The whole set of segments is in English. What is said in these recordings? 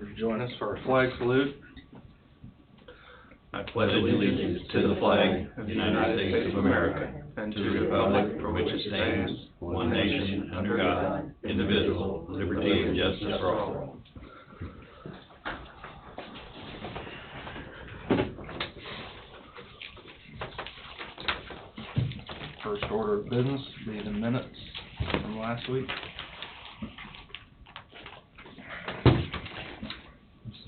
Would you join us for our flag salute? I pledge allegiance to the flag of the United States of America and to the republic for which it stands, one nation, under God, indivisible, with liberty and justice for all. First order of business will be the minutes from last week.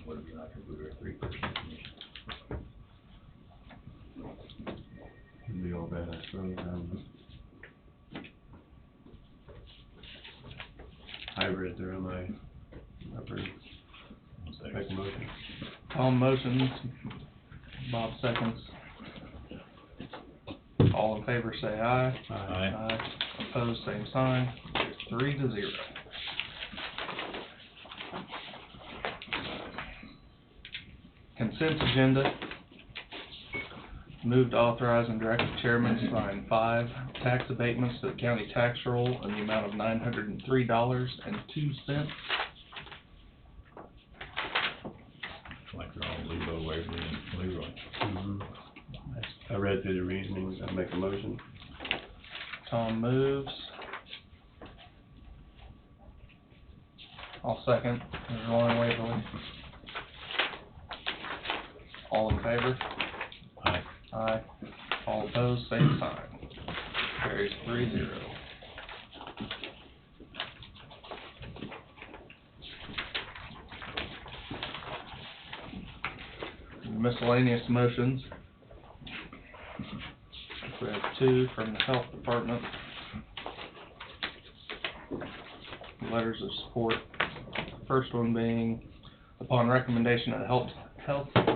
What would be like if we were a three-person commission? It'd be all bad, I suppose. I read through my make a motion. Tom motions, Bob seconds. All in favor say aye. Aye. Opposed, same sign. 3-0. Consent agenda. Move to authorize and direct the chairman to sign 5 tax abatements to the county tax roll in the amount of $903.02. Like they're all Levo, Waverly, and Leroy. I read through the reasonings, I make a motion. Tom moves. I'll second. There's Lauren Waverly. All in favor? Aye. Aye. All opposed, same sign. Carries 3-0. Miscellaneous motions. We have 2 from the health department. Letters of support. First one being, upon recommendation of the health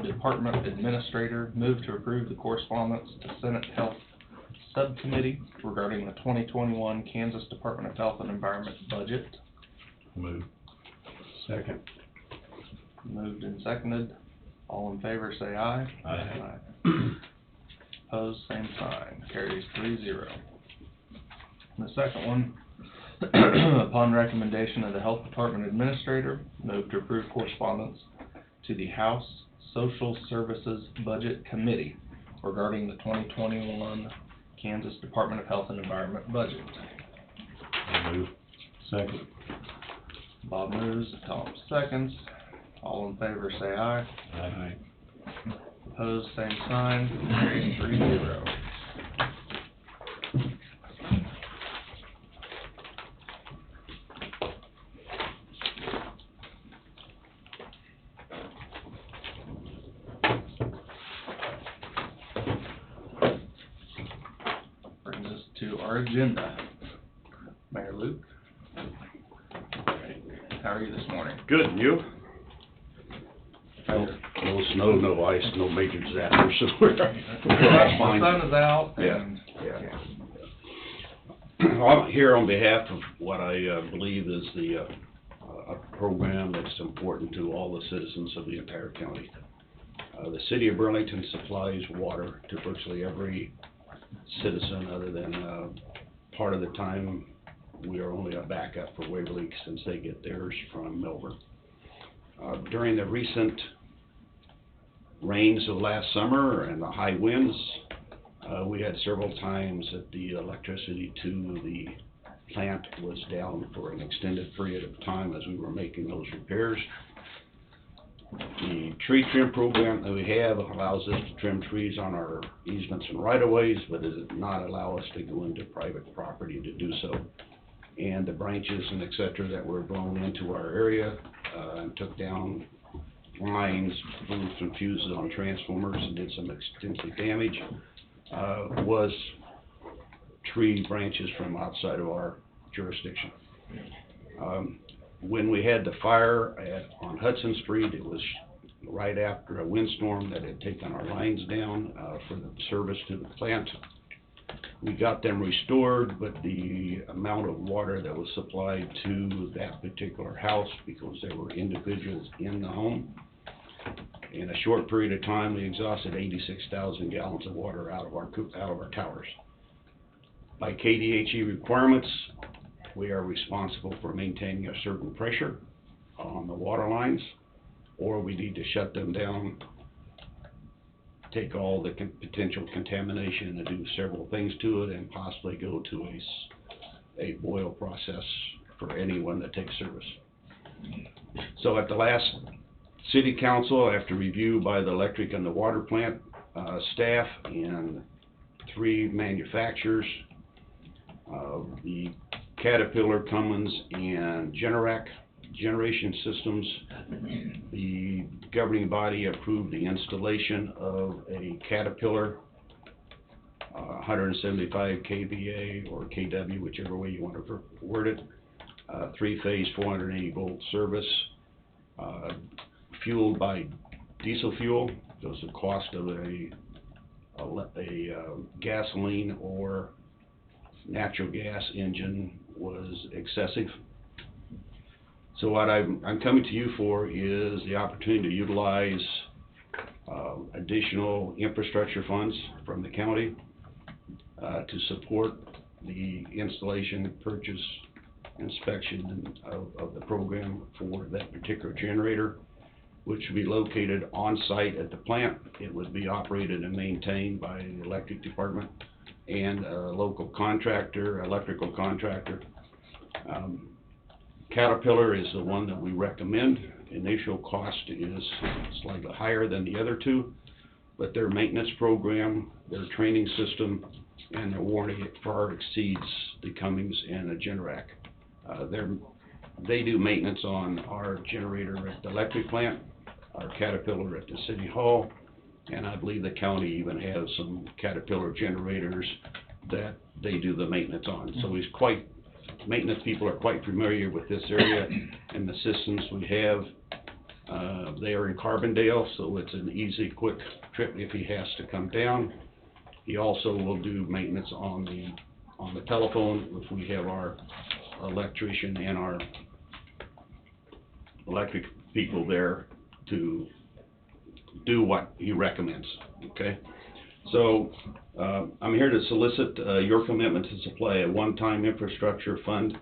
department administrator, move to approve the correspondence to Senate Health Subcommittee regarding the 2021 Kansas Department of Health and Environment budget. Move. Second. Moved and seconded. All in favor say aye. Aye. Opposed, same sign. Carries 3-0. The second one, upon recommendation of the Health Department Administrator, move to approve correspondence to the House Social Services Budget Committee regarding the 2021 Kansas Department of Health and Environment budget. Move. Second. Bob moves, Tom seconds. All in favor say aye. Aye. Opposed, same sign. Carries 3-0. Brings us to our agenda. Mayor Luke. How are you this morning? Good, and you? No snow, no ice, no major disaster, so we're The fine. sun is out Yeah. and, I'm here on behalf of what I believe is a program that's important to all the citizens of the entire county. The city of Burlington supplies water to virtually every citizen, other than part of the time we are only a backup for Waverly since they get theirs from Melbourne. During the recent rains of last summer and the high winds, we had several times that the electricity to the plant was down for an extended period of time as we were making those repairs. The tree trim program that we have allows us to trim trees on our easements and right-of-ways, but it does not allow us to go into private property to do so. And the branches and et cetera that were blown into our area and took down lines, blew some fuses on transformers and did some extensive damage, was tree branches from outside of our jurisdiction. When we had the fire on Hudson Street, it was right after a windstorm that had taken our lines down for the service to the plant. We got them restored, but the amount of water that was supplied to that particular house, because there were individuals in the home, in a short period of time, we exhausted 86,000 gallons of water out of our towers. By KDHE requirements, we are responsible for maintaining a certain pressure on the water lines. or we need to shut them down, take all the potential contamination and do several things to it, and possibly go to a boil process for anyone that takes service. So at the last city council, after review by the electric and the water plant staff and 3 manufacturers, the Caterpillar, Cummins, and Generac generation systems, the governing body approved the installation of a Caterpillar 175 kVA or kW, whichever way you want to word it, 3-phase 480 volt service, fueled by diesel fuel, because the cost of a gasoline or natural gas engine was excessive. So what I'm coming to you for is the opportunity to utilize additional infrastructure funds from the county to support the installation, purchase, inspection of the program for that particular generator, which would be located on site at the plant. It would be operated and maintained by the electric department and a local contractor, electrical contractor. Caterpillar is the one that we recommend. Initial cost is slightly higher than the other 2, but their maintenance program, their training system, and their warranty far exceeds the Cummins and the Generac. They do maintenance on our generator at the electric plant, our Caterpillar at the city hall, and I believe the county even has some Caterpillar generators that they do the maintenance on. So maintenance people are quite familiar with this area and the systems we have. They are in Carbondale, so it's an easy, quick trip if he has to come down. He also will do maintenance on the telephone if we have our electrician and our electric people there to do what he recommends, okay? So I'm here to solicit your commitment to supply a one-time infrastructure fund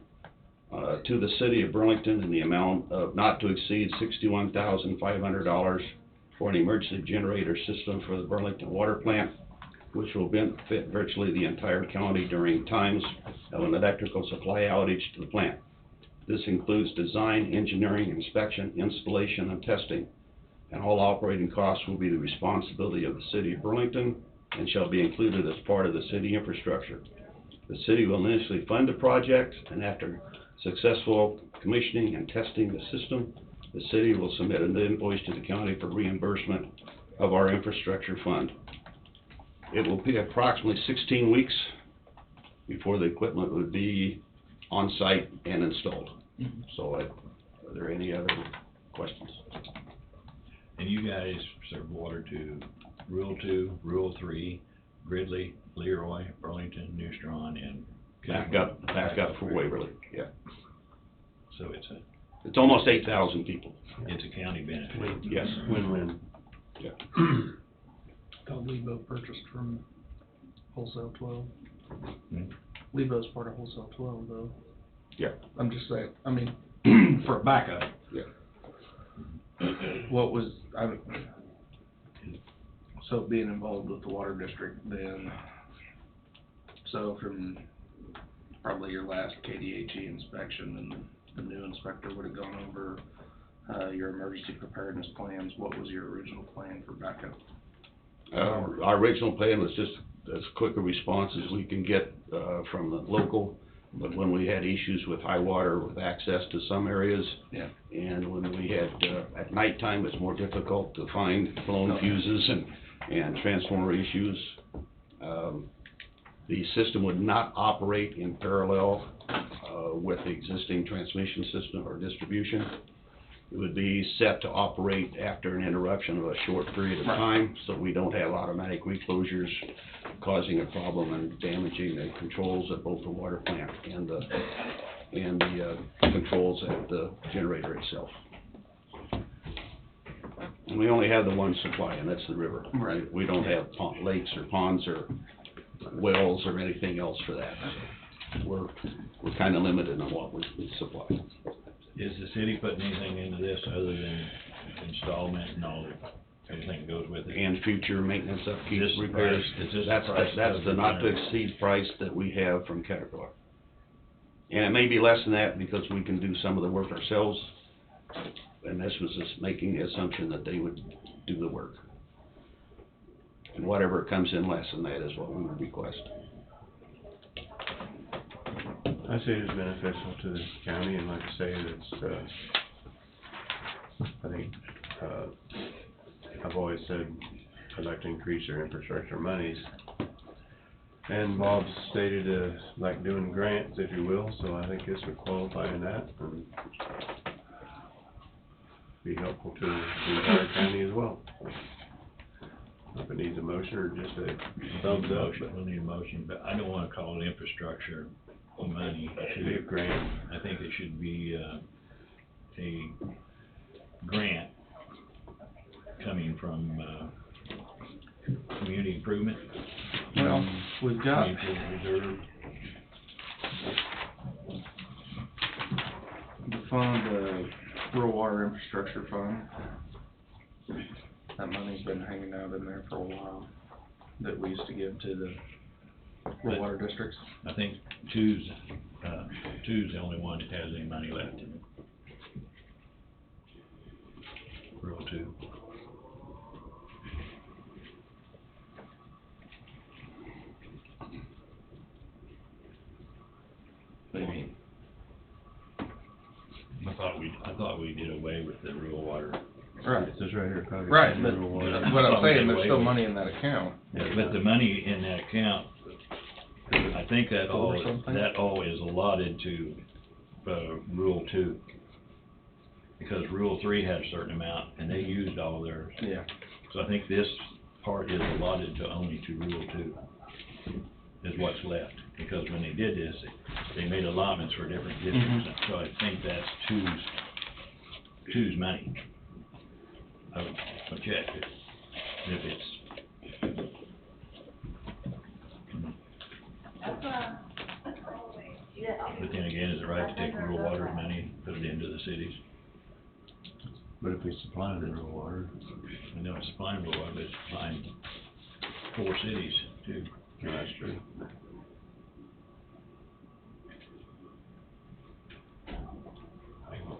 to the city of Burlington in the amount of not to exceed $61,500 for an emergency generator system for the Burlington water plant, which will benefit virtually the entire county during times of an electrical supply outage to the plant. This includes design, engineering, inspection, installation, and testing, and all operating costs will be the responsibility of the city of Burlington and shall be included as part of the city infrastructure. The city will initially fund the project, and after successful commissioning and testing the system, the city will submit an invoice to the county for reimbursement of our infrastructure fund. It will be approximately 16 weeks before the equipment would be on site and installed. So are there any other questions? And you guys serve water to Rural 2, Rural 3, Gridley, Leroy, Burlington, New Strawn, and Back up for Waverly, yeah. So It's almost 8,000 people. it's a county benefit. Yes. Win-win. Yeah. Thought Lebo purchased from Wholesale 12. Hmm. Lebo's part of Wholesale 12, though. Yeah. I'm just saying, I mean, For backup. Yeah. what was, so being involved with the water district then, so from probably your last KDHE inspection and the new inspector would have gone over your emergency preparedness plans, what was your original plan for backup? Our original plan was just as quick a response as we can get from the local, but when we had issues with high water, with access to some areas, Yeah. and when we had, at nighttime, it's more difficult to find blown fuses and transformer issues. The system would not operate in parallel with the existing transmission system or distribution. It would be set to operate after an interruption of a short period of time, so we don't have automatic reclosures causing a problem and damaging the controls at both the water plant and the controls at the generator itself. And we only have the one supply, and that's the river. Right. We don't have lakes or ponds or wells or anything else for that. We're kind of limited on what we supply. Is the city putting anything into this other than installment and all the, everything that goes with it. And future maintenance, upkeep, This repairs. price- is this That's, price that's the of the not to generator? exceed price that we have from Caterpillar. And it may be less than that because we can do some of the work ourselves. And this was just making the assumption that they would do the work. And whatever comes in less than that is what we would request. I see it as beneficial to the county, and like I say, it's, I think, I've always said I'd like to increase their infrastructure monies. And Bob's stated, like doing grants, if you will, so I think this would qualify in that, and be helpful to the entire county as well. If it needs a motion or just a thumbs up, Motion, we'll need a motion, but I don't wanna call it infrastructure money. it should be a grant. I think it should be, a grant coming from, community improvement. Well, we've got, Community Improvement Reserve. the fund, rural water infrastructure fund. That money's been hanging out in there for a while, that we used to give to the rural water districts. I think two's the only one that has any money left in it. Rural two. Maybe. I thought we did away with the rural water. Right, It says right here, Cog. right, but Rural water. what I'm saying, there's Away still with- money in that account. But the money in that account, I think that Or something? all is allotted to, rural two. Because rural three had a certain amount and they used all theirs. Yeah. So I think this part is allotted to only to rural two, is what's left. Because when they did this, they made allotments for different districts. So I think that's two's money. I'll check if it's. But then again, is it right to take rural water money and put it into the cities? But if we supply the rural water, I know it's supplying rural water, but it's supplying 4 cities too. no, that's true.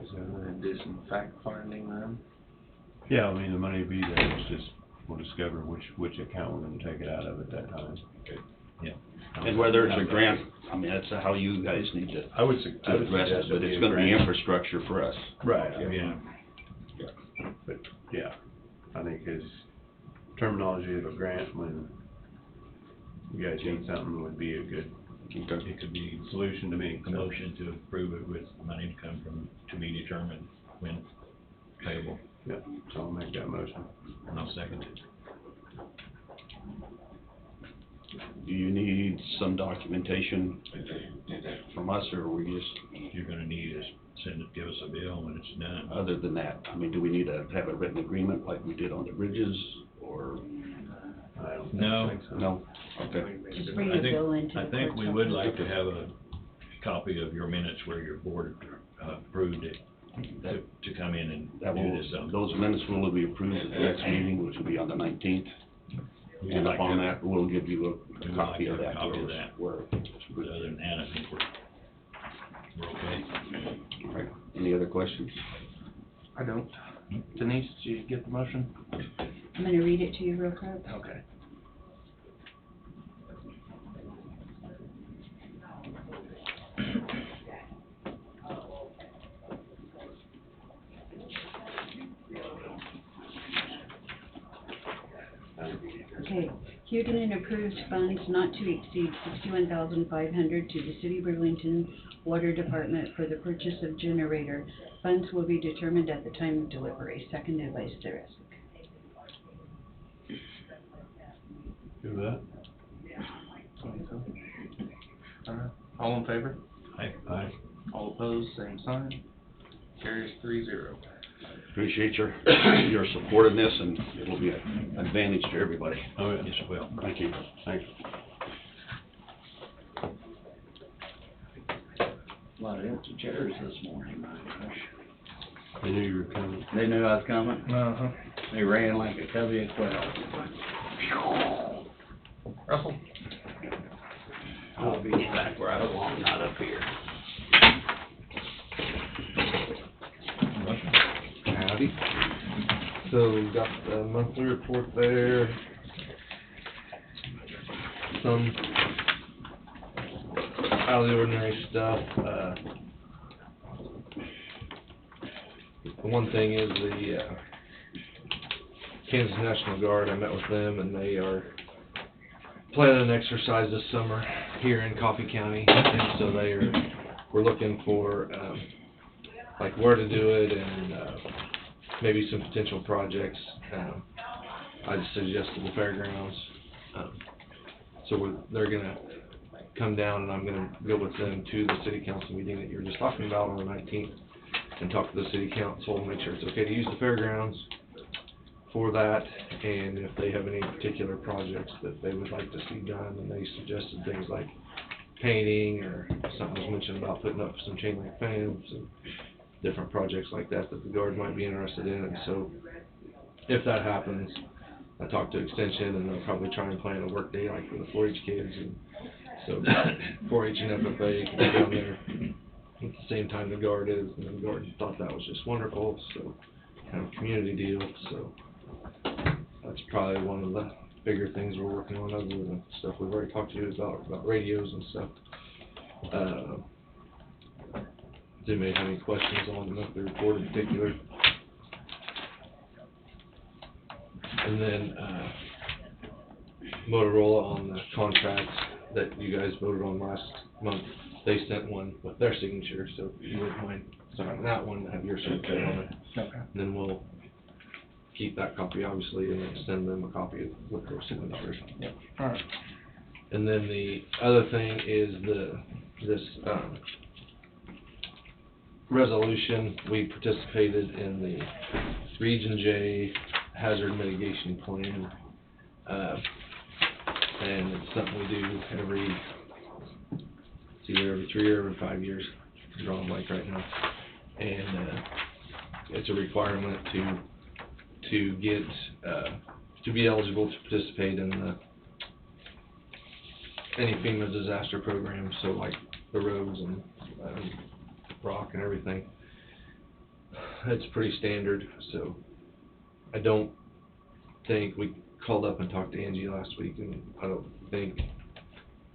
Is that We're right? gonna do some fact finding then. Yeah, I mean, the money will be there, it's just, we'll discover which account we're gonna take it out of at that time. Yeah. And whether it's a grant, I mean, that's how you guys need to I would address it, but it's gonna be infrastructure for us. Right, Yeah. but, yeah, I think his terminology of a grant, when you guys need something, would be a good It could be solution to me. a motion to approve it with money to come from, to be determined when payable. Yeah, so I'll make that motion. And I'll second it. Do you need some documentation from us, or we just, You're gonna need is give us a bill when it's done. other than that, I mean, do we need to have a written agreement like we did on the bridges, or, I don't No. think so. no? Okay. Just bring I the think, bill into the I think clerk's we would office. like to have a copy of your minutes where your board approved it to come in and That do will, this. those minutes will be approved at the next meeting, which will be on the 19th. And upon that, we'll give you a We'd copy like of to have that. a copy of that. Where, But other than that, I think we're okay. all right, any other questions? I don't. Denise, did you get the motion? I'm gonna read it to you real quick. Okay. Okay, Huguenin approves funds not to exceed $61,500 to the City of Burlington Water Department for the purchase of generator. Funds will be determined at the time of delivery, seconded by Sterisk. Do that? All in favor? Aye. All opposed, same sign. Carries 3-0. Appreciate your support in this, and it'll be an advantage to everybody. Oh, yeah. Yes, well. Thank you. Thanks. A lot of empty chairs this morning, my gosh. I knew you were coming. They knew I was coming. Uh-huh. They ran like a covey of quails. Russell? I'll be back where I belong, not up here. Howdy. So we got the monthly report there. Some out of the ordinary stuff. The one thing is the Kansas National Guard. I met with them, and they are planning an exercise this summer here in Coffee County, and so we're looking for like where to do it and maybe some potential projects. I just suggested the fairgrounds. So they're gonna come down, and I'm gonna go with them to the city council meeting that you were just talking about on the 19th, and talk to the city council and make sure it's okay to use the fairgrounds for that, and if they have any particular projects that they would like to see done. And they suggested things like painting, or something was mentioned about putting up some chain link fence and different projects like that that the Guard might be interested in. And so if that happens, I talked to Extension, and they'll probably try and plan a work day like for the 4-H kids, and so 4-H and FFA can be down there at the same time the Guard is, and the Guard thought that was just wonderful, so kind of a community deal. So that's probably one of the bigger things we're working on, other than stuff we've already talked to you about radios and stuff. Does anybody have any questions on the monthly report in particular? And then Motorola on the contract that you guys voted on last month, they sent one with their signature, so if you wouldn't mind signing that one, have your signature on it. Okay. And then we'll keep that copy, obviously, and then send them a copy with their signatures. Yep. All right. And then the other thing is this resolution. We participated in the Region J hazard mitigation plan, and it's something we do it's either every 3 or every 5 years. I'm drawing a blank right now, and it's a requirement to get to be eligible to participate in any FEMA disaster program. So like the roads and rock and everything. It's pretty standard. So I don't think we called up and talked to Angie last week, and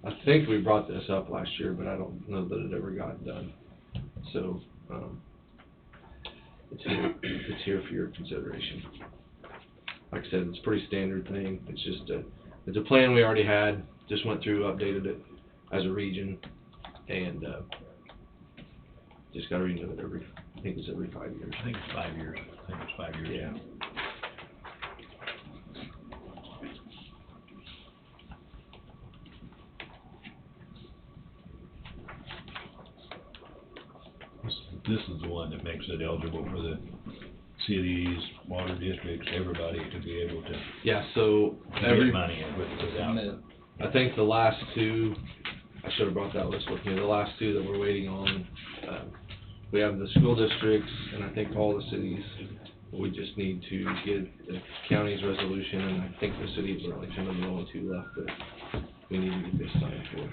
I think we brought this up last year, but I don't know that it ever got done. So it's here for your consideration. Like I said, it's a pretty standard thing. It's just it's a plan we already had. Just went through, updated it as a region, and just got to renew it I think it's every 5 years. I think it's 5 years. Yeah. This is the one that makes it eligible for the cities, water districts, everybody to be able to Yeah, so get money without. I think the last two, I should have brought that list with me, the last two that we're waiting on, we have the school districts, and I think all the cities. We just need to get the county's resolution, and I think the city of Burlington are the only two left that we need to get this signed for.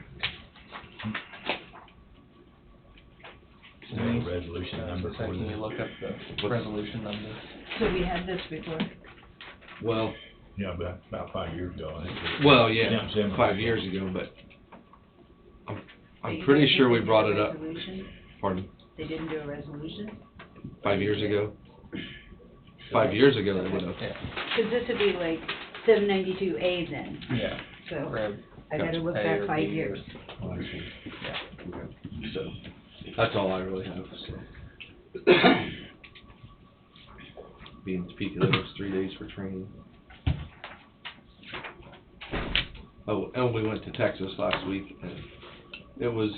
Resolution number for Can you the, look up the resolution number? So we had this before. Well, yeah, about 5 years ago, I think. well, yeah, Yeah, 7 5 years ago, but I'm pretty sure we brought it up. Pardon? They didn't do a resolution? 5 years ago? 5 years ago they would have. Yeah. Because this would be like 792A then, Yeah. so Red. I gotta look A back or 5 B. years. Oh, I see. Yeah, okay. So, that's all I really have, so. Being in Topeka, that was 3 days for training. Oh, and we went to Texas last week, and it was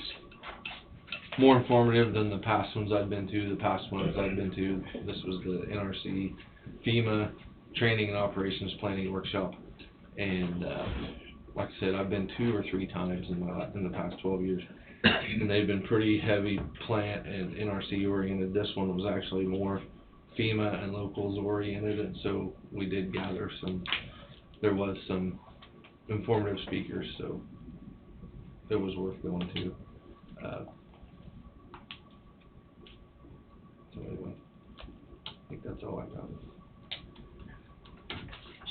more informative than the past ones I've been to. The past ones I've been to, this was the NRC FEMA Training and Operations Planning Workshop, and like I said, I've been 2 or 3 times in the past 12 years, and they've been pretty heavy plant and NRC oriented. This one was actually more FEMA and locals oriented, and so we did gather there was some informative speakers, so it was worth going to. So anyway, I think that's all I got.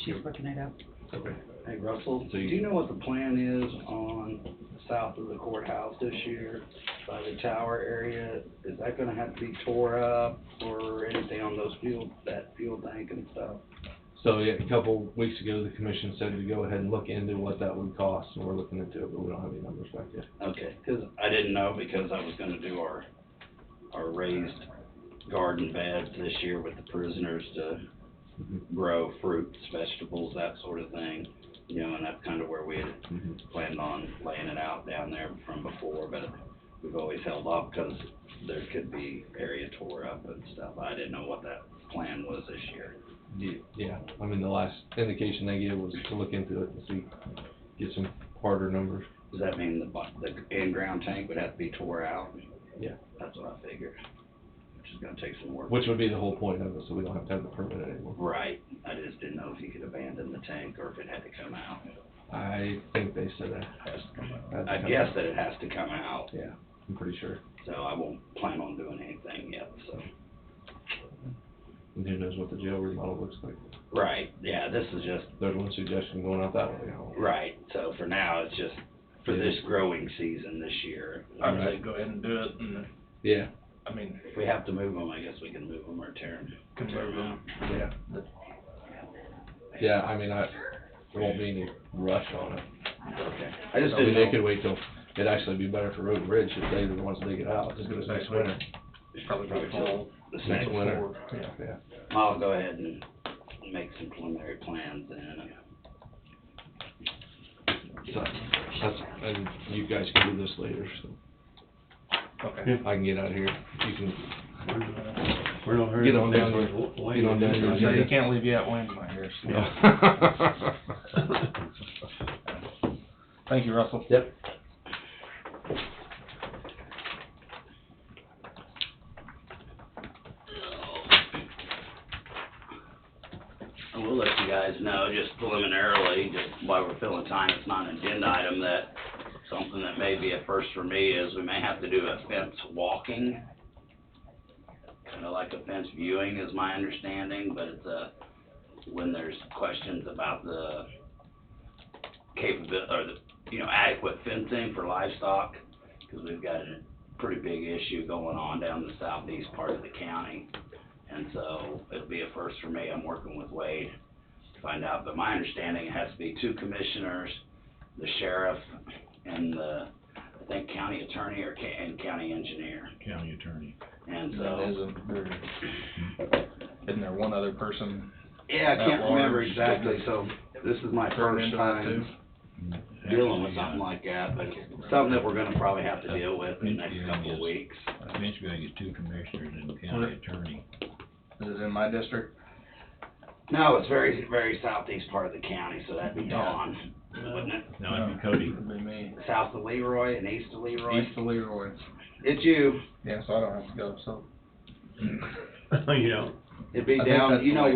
She's looking it up. Okay. Hey Russell, So do you know what the plan is on south of the courthouse this year by the tower area? Is that gonna have to be tore up or anything on that fuel tank and stuff? So yeah, a couple weeks ago, the commission said to go ahead and look into what that would cost, and we're looking into it, but we don't have any numbers back yet. Okay, 'cause I didn't know because I was gonna do our raised garden beds this year with the prisoners to grow fruits, vegetables, that sort of thing. You know, and that's kind of where we had planned on laying it out down there from before, but we've always held off because there could be area tore up and stuff. I didn't know what that plan was this year. Yeah, I mean, the last indication they gave was to look into it and see, get some harder numbers. Does that mean the in-ground tank would have to be tore out? Yeah. That's what I figured, which is gonna take some work. Which would be the whole point of it, so we don't have to have the permit anymore. Right, I just didn't know if you could abandon the tank or if it had to come out. I think they said it has to come out. I guess that it has to come out, Yeah, I'm pretty sure. so I won't plan on doing anything yet, so. And who knows what the jail remodel looks like. Right, yeah, this is just, There's one suggestion going out that way. right, so for now, it's just for this growing season this year. I'd say go ahead and do it, and, Yeah, I mean, If we have to move them, I guess we can move them or tear can move them. yeah. The- Yeah, I mean, there won't be any rush on it. Okay, I just I mean, didn't they know. could wait till, it'd actually be better for Road and Bridge if they were the ones to dig it out. Just gonna say next winter. Probably Probably fall. This Next next winter. Forward, yeah. Yeah. I'll go ahead and make some preliminary plans then. So, and you guys can do this later, so Okay. I can get out of here. You can We're no hurry. get on down there. Wayne, Get on down there. So you can't leave yet, Wayne's not here, so. Yeah. Thank you, Russell. Yep. I will let you guys know, just preliminarily, just while we're filling time, it's not an agenda item, that something that may be a first for me is we may have to do a fence walking. Kind of like a fence viewing is my understanding, but it's when there's questions about the capability, or the, adequate fencing for livestock, because we've got a pretty big issue going on down the southeast part of the county. And so it'll be a first for me. I'm working with Wade to find out, but my understanding it has to be 2 commissioners, the sheriff, and the, I think, county attorney and county engineer. County attorney. And And so, isn't there one other person? yeah, I at can't remember large exactly, so this is my thrown first into that time Mm-hmm. dealing with something like that, but something that we're gonna probably have to deal with in the next couple of weeks. Eventually, I get 2 commissioners and a county attorney. Is it in my district? No, it's very, very southeast part of the county, so that'd be Yeah. Dawn, wouldn't it? No, it'd be Cody. It'd be me. South of Leroy and east of Leroy? East of Leroy. It's you. Yeah, so I don't have to go, so. You know, It'd be I think down, that's you the know way it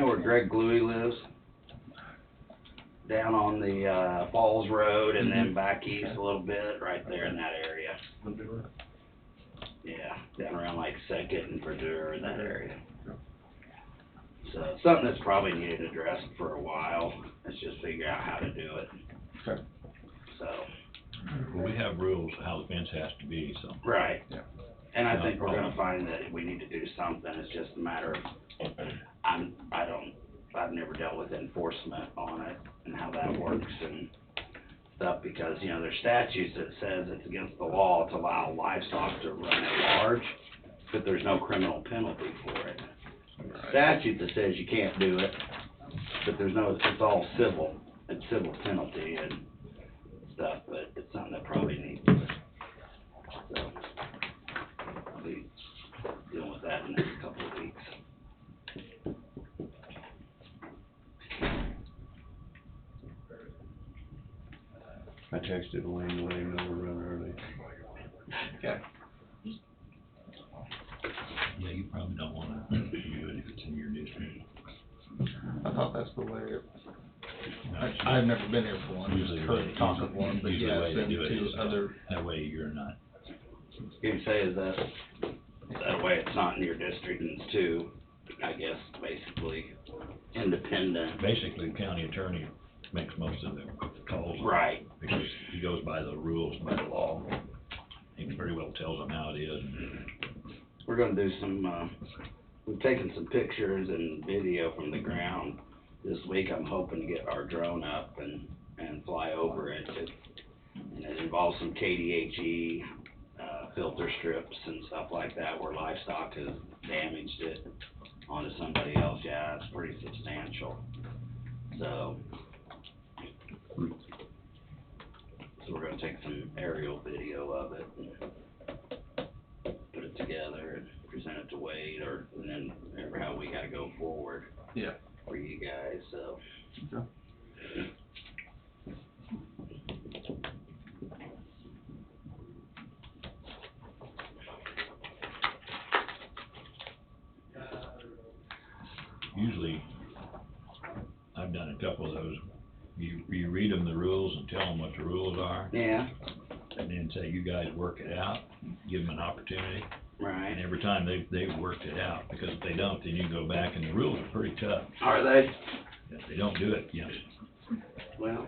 where, Greg Gluey lives? Down on the, Falls Road and then back east a little bit, right there in that area. Yeah, down around like Second and Verdure in that area. So, it's something that's probably needed addressed for a while, let's just figure out how to do it. Okay. So, Well, we have rules how the fence has to be, so. right. Yeah. And I think we're gonna find that we need to do something, it's just a matter of, I've never dealt with enforcement on it and how that works and stuff, because, there's statutes that says it's against the law to allow livestock to run at large, but there's no criminal penalty for it. Statute that says you can't do it, but it's all civil, it's civil penalty and stuff, but it's something that probably needs, so, I'll be dealing with that in the next couple of weeks. I texted Wayne to let him know we're running early. Okay. Yeah, you probably don't wanna thought that's the way it, I've never been here for one, Usually just the heard way- talk of one, but usually the yeah, way they send do it is to other, that way you're not, You say is that way it's not in your district and it's too, I guess, basically independent. basically, the county attorney makes most of the calls. Right. Because he goes by the rules, by the law. He pretty well tells them how it is. We're gonna do some, we've taken some pictures and video from the ground this week. I'm hoping to get our drone up and fly over it. And it involves some KDHE, filter strips and stuff like that where livestock has damaged it onto somebody else. Yeah, it's pretty substantial. So we're gonna take some aerial video of it and put it together and present it to Wade, and then how we gotta go forward. Yeah. For you guys, so. Okay. Usually, I've done a couple of those. You read them the rules and tell them what the rules are, Yeah, and then say, you guys work it out, give them an opportunity. right. And every time they've worked it out, because if they don't, then you go back and the rules are pretty tough. Are they? If they don't do it, Well,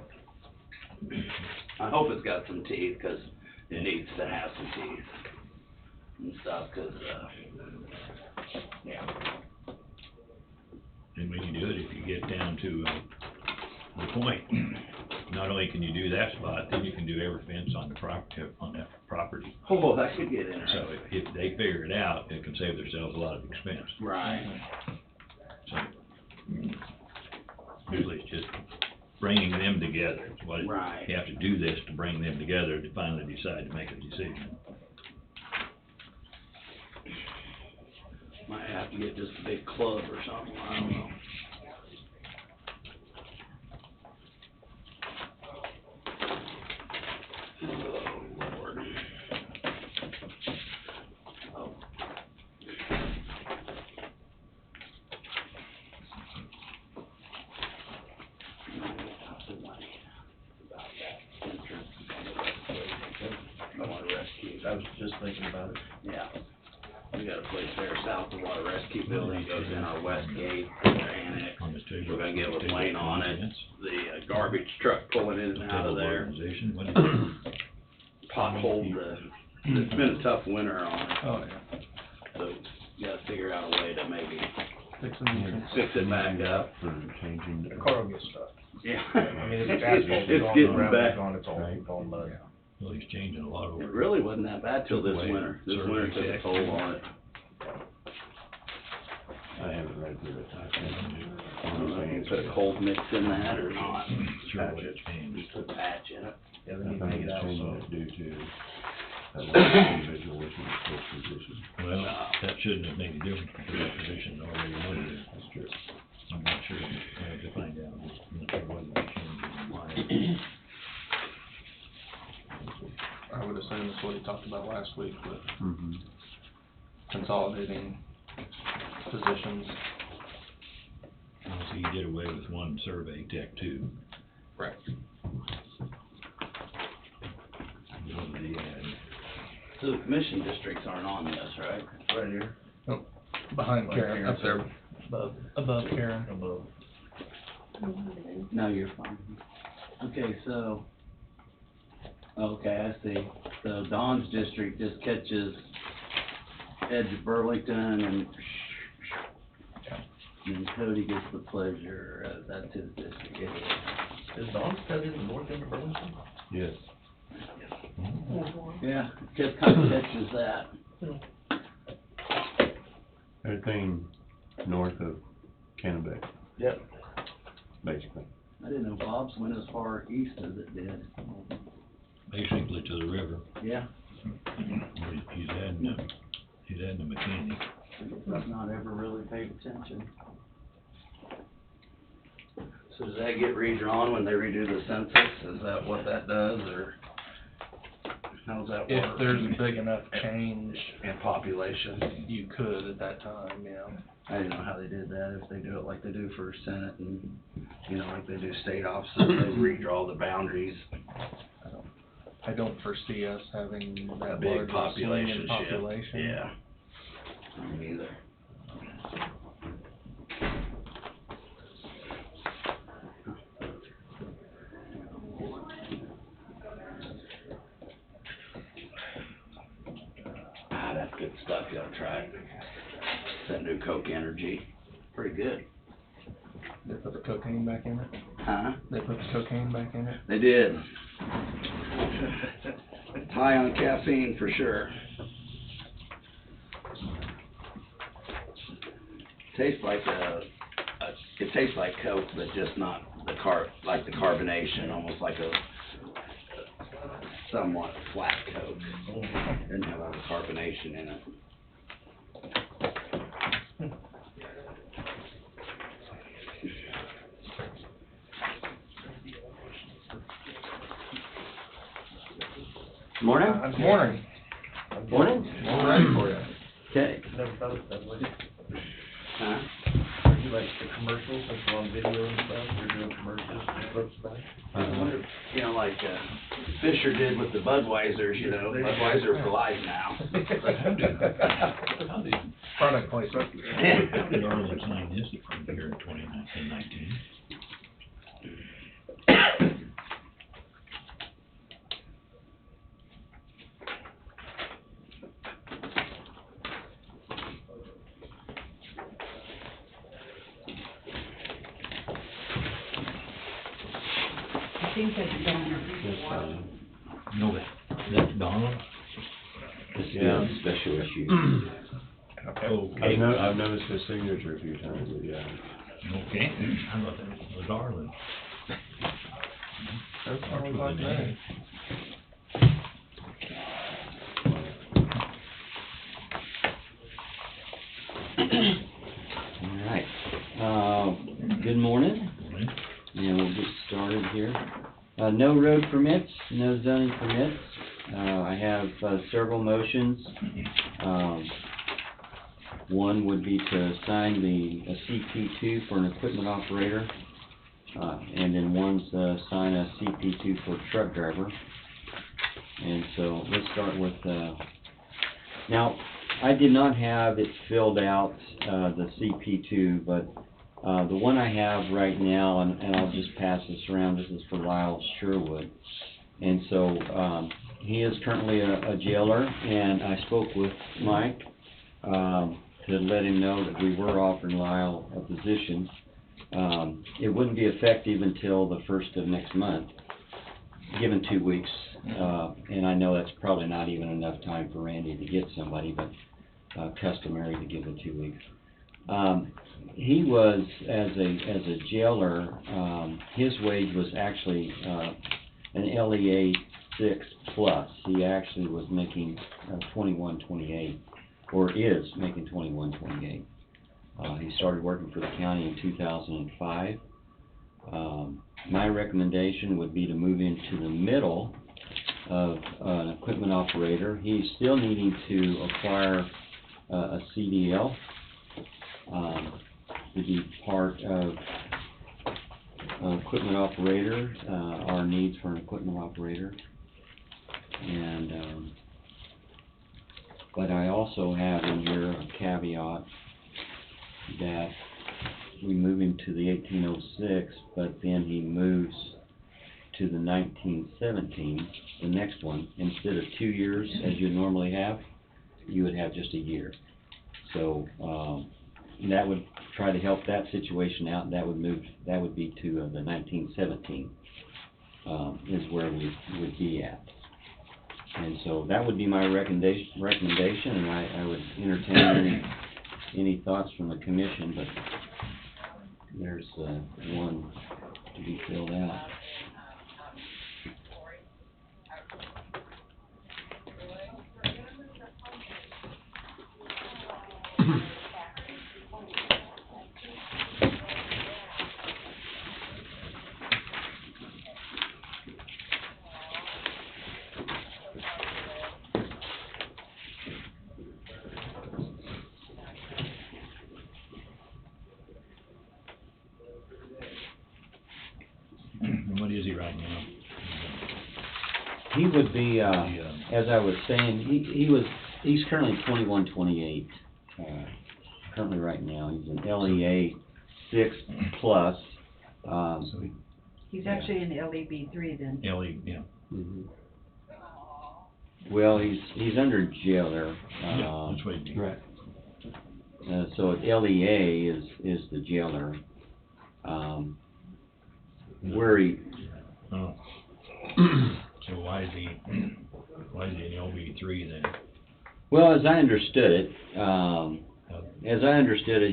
I hope it's got some teeth, 'cause it needs to have some teeth and stuff, 'cause, yeah. and when you do it, if you get down to the point, not only can you do that spot, then you can do every fence on the property, on that property. Oh, that could get So interesting. if they figure it out, it can save themselves a lot of expense. Right. So usually it's just bringing them together. It's what Right. you have to do this to bring them together to finally decide to make a decision. Might have to get just a big club or something, I don't know. Oh, Lord. Oh. I want to rescue. I was just thinking about it. Yeah. We got a place there south of Water Rescue Building, goes in our west gate, annex. On this table. We're gonna get with table Wayne on it, fence, the garbage truck pulling in and out of table there, organization, what is it? potholed it's been a tough winter on it, Oh, yeah. so you gotta figure out a way to maybe Fix an entrance. fix it back up. For changing. The car will get stuck. Yeah. I mean, it's asphalt, It's on, getting the gravel's back. gone, it's all mud. Well, he's changing a lot over. It really wasn't that bad till this Took away winter. This survey winter took a check. toll on it. I haven't read through it. I don't know if you put a cold mix in that or not. Sure what it changed. Put patch in it. Yeah, I they need to think take it it's out, changing so. it due to an individual wishing to switch positions. Well, that shouldn't have made a difference because that position already wanted it. That's true. I'm not sure, I have to find out what was the change and why. I would assume that's what he talked about last week, with Mm-hmm. consolidating positions. So you did away with one survey tech too. Right. What did he add? So the commission districts aren't on this, right? Right here, Behind Like Karen, Karen up there, above Karen. above. No, you're fine. Okay, so, okay, I see. So Don's district just catches edge of Burlington and then Cody gets the pleasure, that's his district. Is Don's cut in the north end of Burlington? Yes. Yeah, just kind of catches that. Everything north of Kennebec, Yep. basically. I didn't know Bob's went as far east as it did. Basically to the river. Yeah, He's adding the McKinney. I've not ever really paid attention. So does that get redrawn when they redo the census? Is that what that does, or? How does that If work? there's a big enough change, And population, you could at that time, yeah. I didn't know how they did that, if they do it like they do for Senate and, you know, like they do state offices, they redraw the boundaries. I don't foresee us having that Big large of a swing population in shift, population. yeah. Me neither. Ah, that's good stuff, you gotta try it. That new Coke Energy, pretty good. They put the cocaine back in it? Huh? They put the cocaine back in it? They did. High on caffeine for sure. Tastes like it tastes like Coke, but just not the like the carbonation, almost like a somewhat flat Coke. Didn't have all the carbonation in it. Morning? Morning. Morning? We're ready for you. Okay. Never thought of that, would you? Huh? Are you like the commercials, like on video and stuff, you're doing commercials and stuff about it? I wonder, you know, like Fisher did with the Budweisers, you know, Budweiser for life now. Product placement. How did Arlen sign this from here in 2019? I think that's done. No, that's Donald? Yeah. Special issue. Okay. I've noticed his signature a few times, but yeah. Okay, I thought that was Arlen. That's Starts always with like an that. A. All right. Good morning, and we'll get started here. No road permits, no zoning permits. I have several motions. One would be to assign a CP2 for an equipment operator, and then one's assign a CP2 for a truck driver. And so let's start with, now, I did not have it filled out, the CP2, but the one I have right now, and I'll just pass this around, this is for Lyle Sherwood. And so, he is currently a jailer, and I spoke with Mike, to let him know that we were offering Lyle a position. It wouldn't be effective until the 1st of next month, given 2 weeks. And I know that's probably not even enough time for Randy to get somebody, but customary to give the 2 weeks. He was, as a jailer, his wage was actually an LEA 6 plus. He actually was making $21.28, or is making $21.28. He started working for the county in 2005. My recommendation would be to move into the middle of an equipment operator. He's still needing to acquire a CDL to be part of equipment operator, our needs for an equipment operator. And but I also have in here a caveat that we move him to the 1806, but then he moves to the 1917, the next one. Instead of 2 years, as you normally have, you would have just a year. So, that would try to help that situation out, and that would be to the 1917, is where we would be at. And so that would be my recommendation, and I would entertain any thoughts from the commission, but there's one to be filled out. right now? He would be, as I was saying, he's currently 2128, currently right now. He's an LEA 6 plus. So he, He's actually in LEB 3 then. LE, yeah. Mhm. Well, he's under jailer. Yeah, that's what he did. Right. So LEA is the jailer. Where he, Oh. So why is he in LB3 then? well, as I understood it,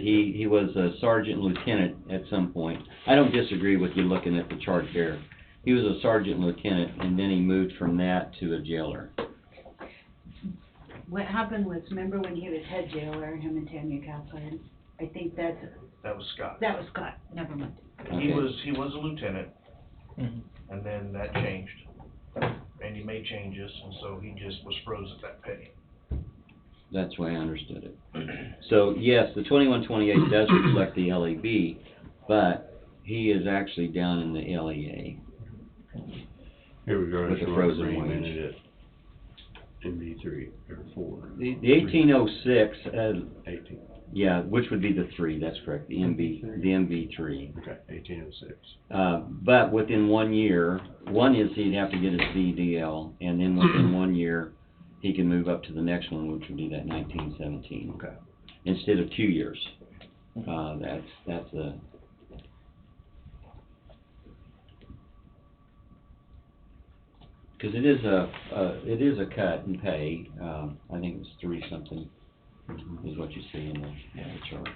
he was a sergeant lieutenant at some point. I don't disagree with you looking at the chart there. He was a sergeant lieutenant, and then he moved from that to a jailer. What happened was, remember when he was head jailer, him and Tanya Kaplan? I think That was Scott. that was Scott, never mind. He Okay. was a lieutenant, Mhm. and then that changed. And he made changes, and so he just was froze at that pay. That's the way I understood it. So, yes, the 2128 does reflect the LEB, but he is actually down in the LEA. Here we go, With the it's frozen rate wage. minute at MB3, or 4, The 1806, 18, yeah, which would be the 3, that's correct, the MV3. okay, 1806. But within 1 year, one is he'd have to get his VDL, and then within 1 year, he can move up to the next one, which would be that 1917. Okay. Instead of 2 years. That's a, because it is a cut in pay. I think it's 3 something is what you see in the chart.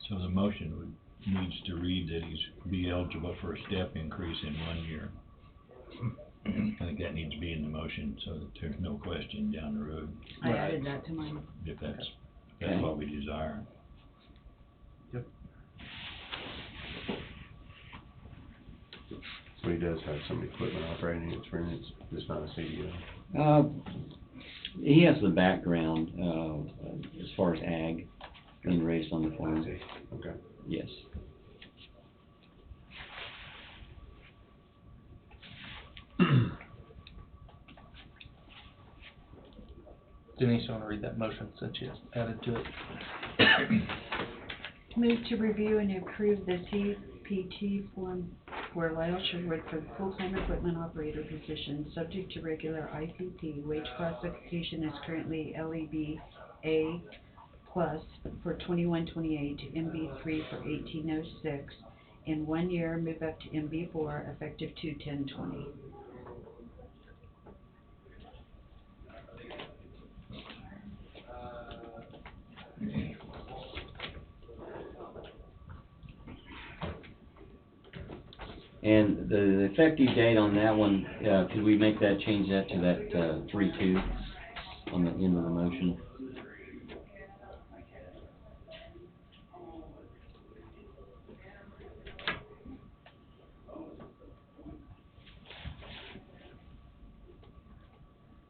So the motion needs to read that he's be eligible for a step increase in 1 year. I think that needs to be in the motion so that there's no question down the road I added that to mine. if that's Okay. what we desire. So he does have some equipment operating experience, just not a CDL. He has the background, as far as ag, being raised on the farm, Okay. yes. Denise, you wanna read that motion since you added to it? Move to review and approve the CPT form for Lyle Sherwood for the full-time equipment operator position, subject to regular ICP. Wage classification is currently LEB A plus for 2128, MB3 for 1806. In 1 year, move up to MB4, effective 2/10/20. And the effective date on that one, could we make that, change that to that, 3/2 on the end of the motion?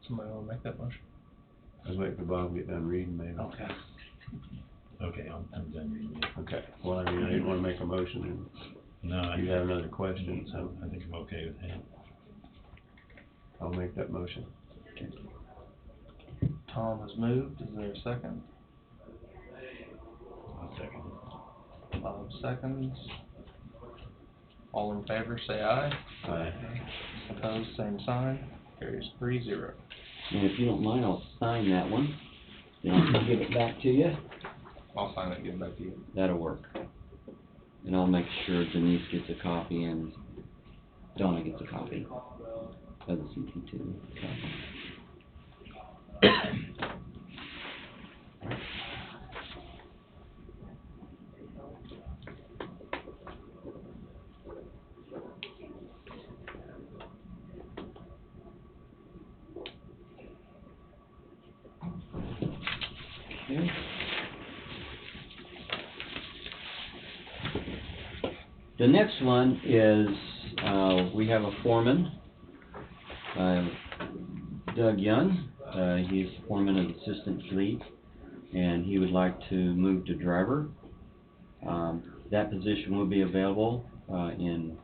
Somebody wanna make that motion? I was waiting for Bob to get done reading, maybe. Okay. Okay, I'm done reading it. Okay, well, I mean, I didn't wanna make a motion, No, and you have another question, so I think I'm okay with that. I'll make that motion. Tom has moved, is there a second? I'll second it. Bob seconds. All in favor, say aye. Aye. Opposed, same sign, carries 3-0. And if you don't mind, I'll sign that one, then I'll give it back to you. I'll sign it and give it back to you. That'll work. And I'll make sure Denise gets a copy and Donna gets a copy of the CP2 copy. Okay. The next one is, we have a foreman, Doug Young. He's foreman of Assistant Fleet, and he would like to move to driver. That position will be available in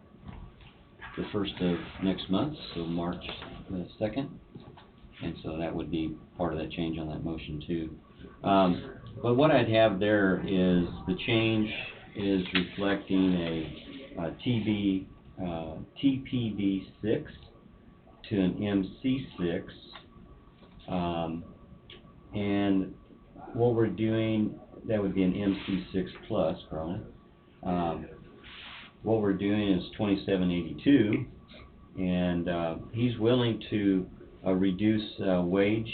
the first of next month, so March the 2nd. And so that would be part of that change on that motion too. But what I'd have there is the change is reflecting a TPB 6 to an MC 6. And what we're doing, that would be an MC 6 plus probably. What we're doing is 2782, and he's willing to reduce wage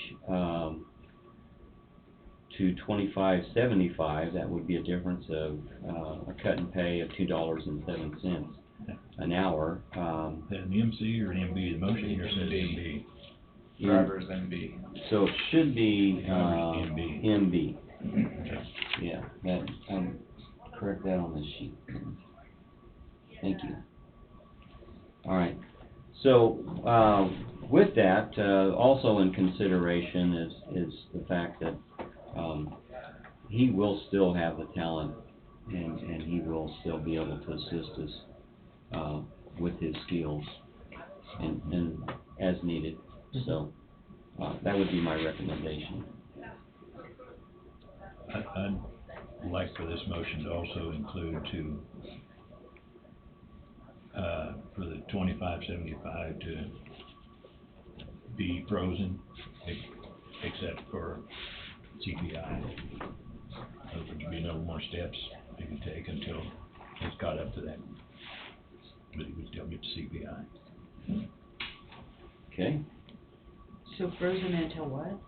to 2575. That would be a difference of a cut in pay of $2.07 an hour. Is that an MC or an MB? The motion here says MB. Driver's MB. So it should be MB. MB. Okay. Yeah, that, correct that on this sheet. Thank you. All right. So, with that, also in consideration is the fact that, he will still have the talent and he will still be able to assist us, with his skills and as needed. So, that would be my recommendation. I'd like for this motion to also include for the 2575 to be frozen, except for CPI. There could be no more steps he could take until it's got up to that, but he would still get the CPI. Okay? So frozen until what?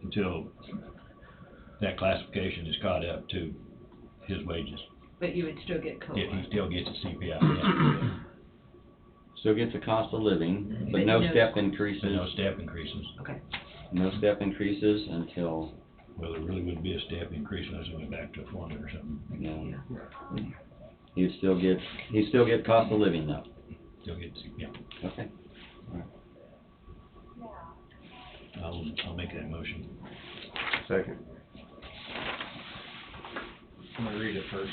Until that classification is caught up to his wages. But you would still get COLA? If he still gets a CPI, yeah. Still gets the cost of living, but But no no- step increases. So no step increases. Okay. No step increases until, Well, there really wouldn't be a step increase unless it went back to a foreman or something. you know, he still get cost of living though. Still get, yeah. Okay. I'll make that motion. Second. I'm gonna read it first.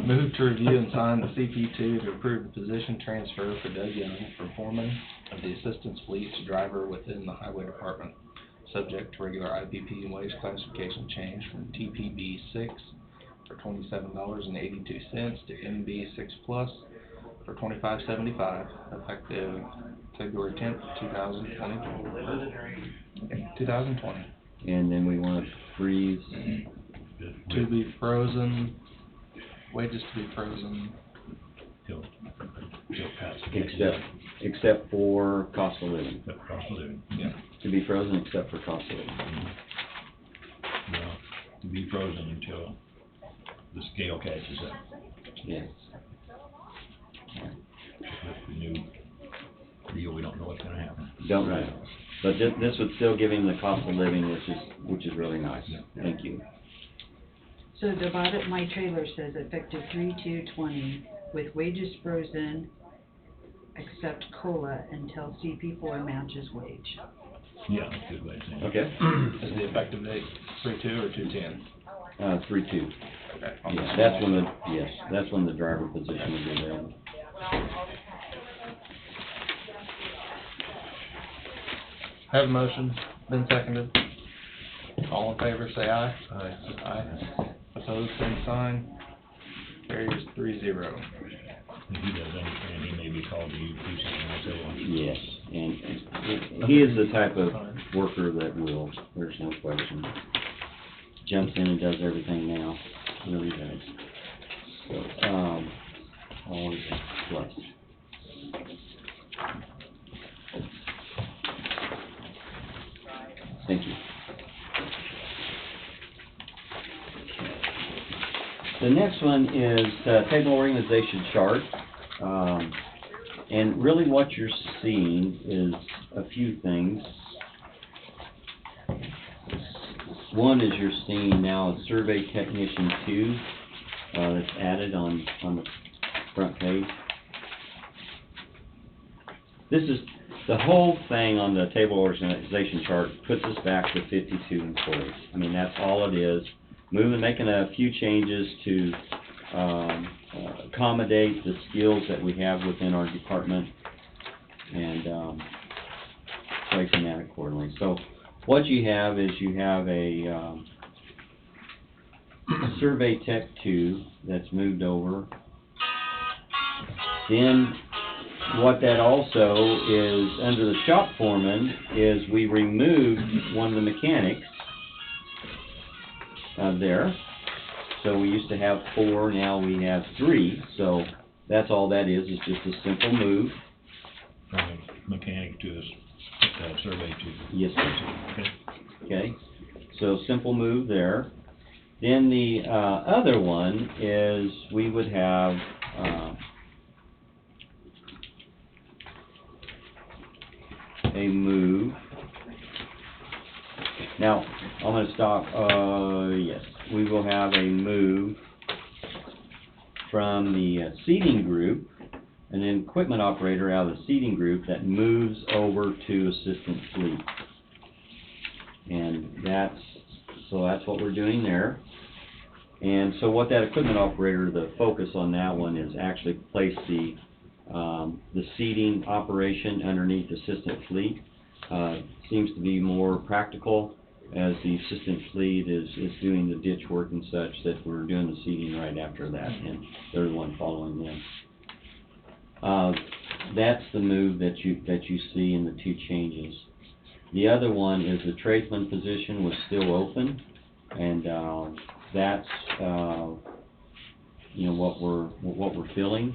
Move to review and sign the CP2 to approve the position transfer for Doug Young from foreman of the assistance fleet to driver within the highway department, subject to regular IPP and wage classification change from TPB 6 for $27.82 to MB 6 plus for $25.75, effective February 10th, 2020. And then we want to freeze, To be frozen, wages to be frozen, Till classification. except for cost of living. Except cost of living. yeah. To be frozen except for cost of living. Well, to be frozen until the scale catches up Yes. with the new deal. We don't know what's gonna happen. Don't know. But this would still give him the cost of living, which is really nice. Yeah. Thank you. So the bottom, my trailer says effective 3/2/20 with wages frozen except COLA until CP4 matches wage. Yeah, that's a good way of saying it. Okay. Is the effective date 3/2 or 2/10? 3/2. Okay. Yeah, that's when the driver position will be available. Have a motion, been seconded. All in favor, say aye. Aye. Aye. Opposed, same sign. Carries 3-0. If he does understand, he may be called to you, do something like that. Yes, and he is the type of worker that will, there's no question. Jumps in and does everything now, really does. So, always a plus. Thank you. The next one is table organization chart. And really what you're seeing is a few things. One is you're seeing now Survey Technician 2 that's added on the front page. This is, the whole thing on the table organization chart puts us back to 52 employees. I mean, that's all it is. Making a few changes to accommodate the skills that we have within our department and, placing that accordingly. So what you have is you have a Survey Tech 2 that's moved over. Then what that also is, under the shop foreman, is we removed one of the mechanics there. So we used to have 4, now we have 3, so that's all that is just a simple move. From a mechanic to a survey to. Yes, sir. Okay. Okay, so simple move there. Then the other one is we would have a move. Now, I'm gonna stop, yes, we will have a move from the seating group, an equipment operator out of the seating group that moves over to assistant fleet. And that's what we're doing there. And so what that equipment operator, the focus on that one is actually place the seating operation underneath assistant fleet. Seems to be more practical as the assistant fleet is doing the ditch work and such, that we're doing the seating right after that, and they're the one following them. That's the move that you see in the 2 changes. The other one is the tradesman position was still open, and that's what we're filling.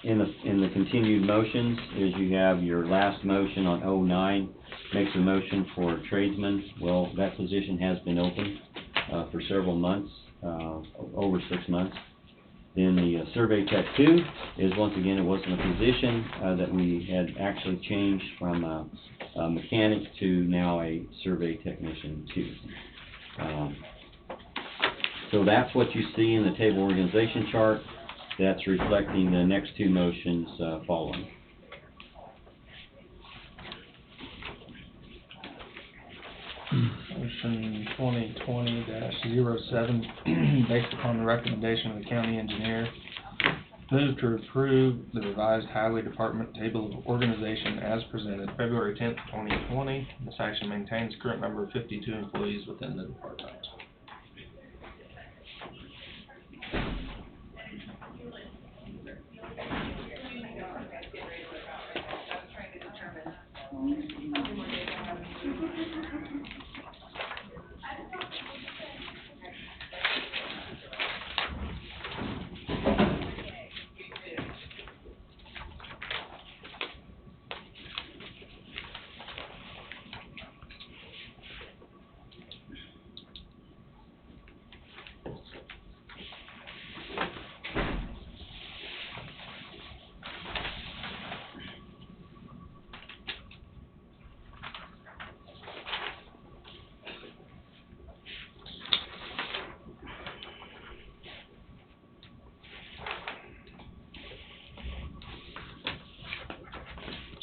In the continued motions is you have your last motion on 09 makes a motion for a tradesman. Well, that position has been open for several months, over 6 months. Then the Survey Tech 2 is, once again, it wasn't a position that we had actually changed from a mechanic to now a survey technician 2. So that's what you see in the table organization chart. That's reflecting the next 2 motions following. Motion 2020-07, based upon the recommendation of the county engineer, move to approve the revised highway department table of organization as presented February 10th, 2020. This action maintains current number of 52 employees within the department.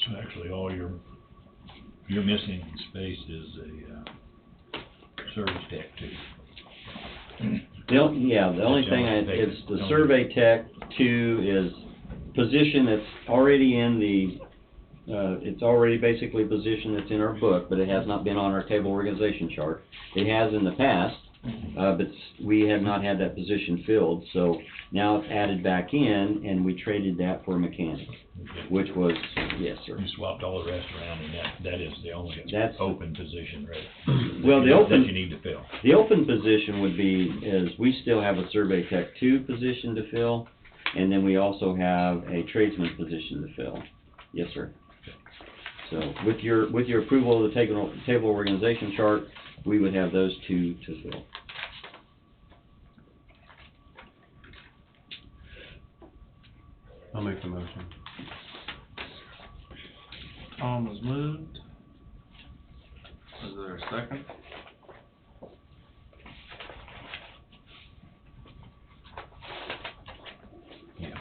So actually, all you're missing in space is a service tech 2. The only thing is the Survey Tech 2 is position that's already in the, it's already basically a position that's in our book, but it has not been on our table organization chart. It has in the past, but we have not had that position filled, so now it's added back in, and we traded that for a mechanic, Okay. which was, yes, sir. You swapped all the rest around, and that is the only open position, right? Well, that you need to fill. The open position would be, is we still have a Survey Tech 2 position to fill, and then we also have a tradesman position to fill. Yes, sir. So with your approval of the table organization chart, we would have those 2 to fill. I'll make the motion. Tom was moved. Is there a second? Yeah.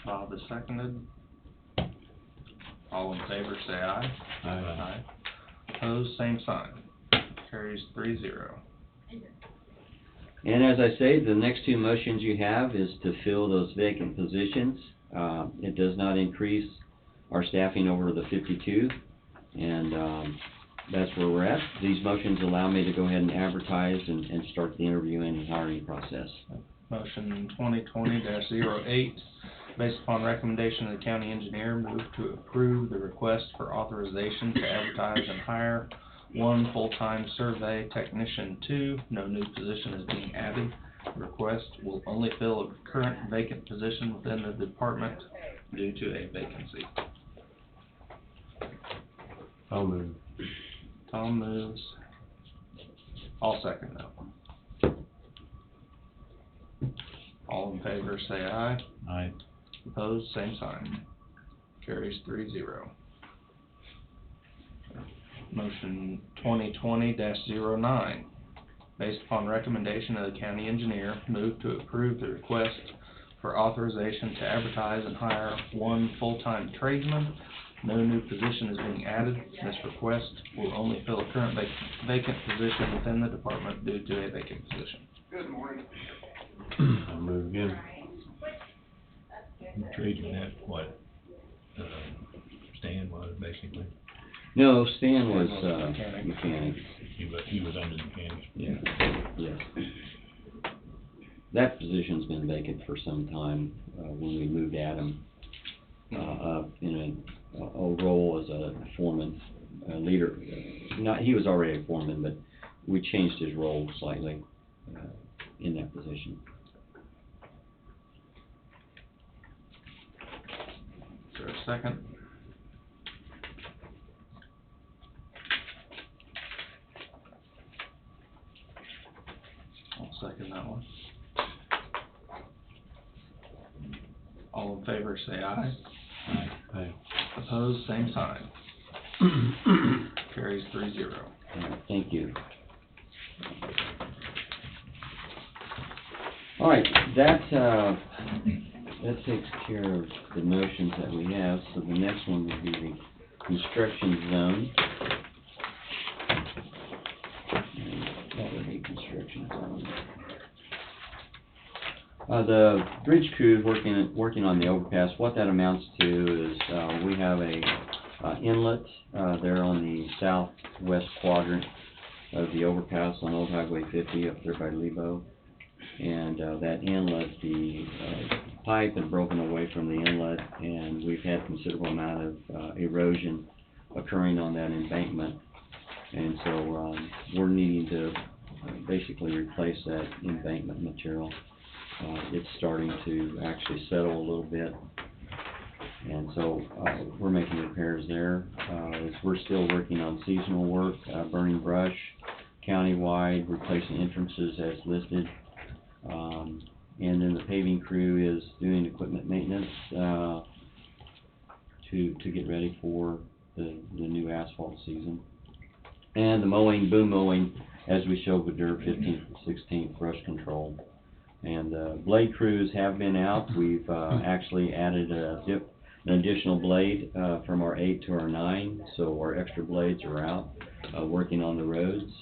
Bob is seconded. All in favor, say aye. Aye. Opposed, same sign. Carries 3-0. And as I say, the next two motions you have is to fill those vacant positions. It does not increase our staffing over the 52, and that's where we're at. These motions allow me to go ahead and advertise and start the interviewing and hiring process. Motion 2020-08, based upon recommendation of the county engineer, move to approve the request for authorization to advertise and hire one full-time survey technician 2. No new position is being added. The request will only fill a current vacant position within the department due to a vacancy. I'll move. Tom moves. I'll second that one. All in favor, say aye. Aye. Opposed, same sign. Carries 3-0. Motion 2020-09, based upon recommendation of the county engineer, move to approve the request for authorization to advertise and hire one full-time tradesman. No new position is being added. This request will only fill a current vacant position within the department due to a vacant position. I'll move again. Trading that, what, Stan was basically, No, Stan was, Mechanic. mechanic. he was under the mechanics. Yeah, yes. That position's been vacant for some time, when we moved Adam, up in a role as a foreman, leader. He was already a foreman, but we changed his role slightly, in that position. Is there a second? I'll second that one. All in favor, say aye. Aye. Opposed, same sign. Carries 3-0. All right, thank you. All right, that takes care of the motions that we have, so the next one would be the construction zone. And that would be construction zone. The bridge crew is working on the overpass. What that amounts to is, we have a inlet there on the southwest quadrant of the overpass on Old Highway 50 up there by Lebo. And that inlet, the pipe had broken away from the inlet, and we've had considerable amount of erosion occurring on that embankment. And so we're needing to basically replace that embankment material. It's starting to actually settle a little bit. And so we're making repairs there. We're still working on seasonal work, burning brush, countywide, replacing entrances as listed. And then the paving crew is doing equipment maintenance to get ready for the new asphalt season. And the mowing, boom mowing, as we showed with DER 15th and 16th, brush control. And blade crews have been out. We've actually added an additional blade from our 8 to our 9, so our extra blades are out working on the roads.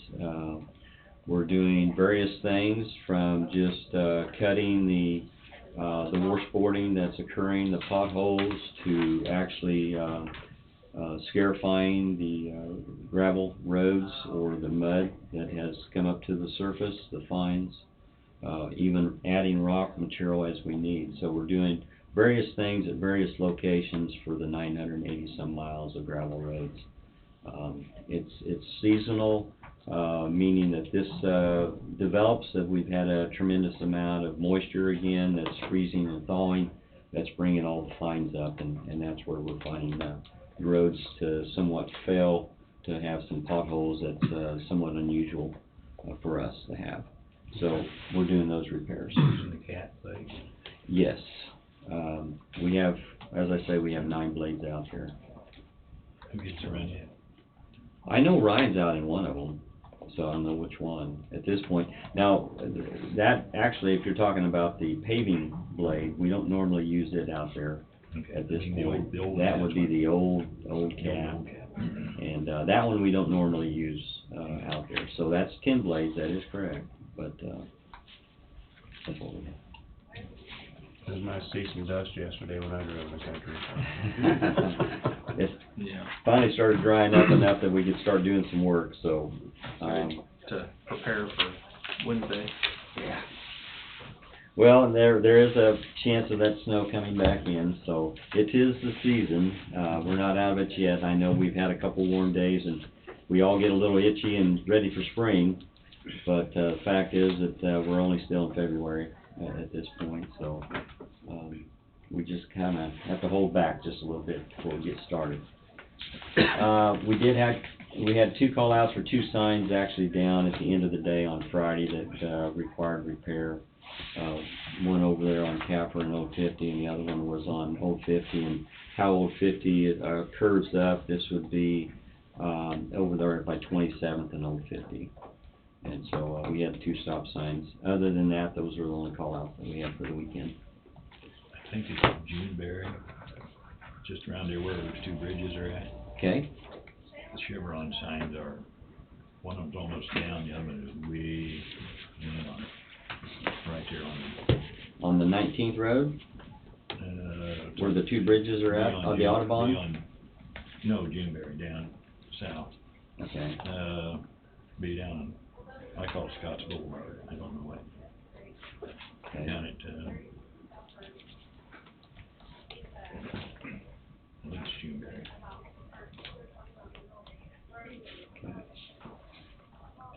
We're doing various things from just cutting the washboarding that's occurring, the potholes, to actually scarifying the gravel roads or the mud that has come up to the surface, the fines, even adding rock material as we need. So we're doing various things at various locations for the 980 some miles of gravel roads. It's seasonal, meaning that this develops, that we've had a tremendous amount of moisture again that's freezing and thawing, that's bringing all the fines up, and that's where we're finding the roads to somewhat fail, to have some potholes that's somewhat unusual for us to have. So we're doing those repairs. Using the cat blade. Yes. We have, as I say, we have 9 blades out here. Who gets to run it? I know Ryan's out in one of them, so I don't know which one at this point. Now, that actually, if you're talking about the paving blade, we don't normally use it out there Okay. at this I mean, the point. old That cat would be one. the old cat. Old cat. And that one we don't normally use out there. So that's 10 blades, that is correct. But It was nice to see some dust yesterday when I drove in the country. It's Yeah. finally started drying up enough that we could start doing some work, so, To prepare for Wednesday. well, and there is a chance of that snow coming back in, so it is the season. We're not out of it yet. I know we've had a couple warm days and we all get a little itchy and ready for spring, but, the fact is that, we're only still in February at this point, so, we just kinda have to hold back just a little bit before we get started. We had 2 call-outs for 2 signs actually down at the end of the day on Friday that, required repair. One over there on Capper and Old 50, and the other one was on Old 50, and how Old 50, curves up, this would be, over there by 27th and Old 50. And so, we had 2 stop signs. Other than that, those were the only call-outs that we had for the weekend. I think it's Juneberry, just around there where those 2 bridges are at. Okay? The Chevron signs are, one of them's almost down, the other one is way, on, right there On the 19th road, where the 2 bridges are at, on the Audubon? No, Juneberry, down south. Okay. Be down, I call it Scotts Boulevard, I don't know what, Okay. down at, I think it's Juneberry.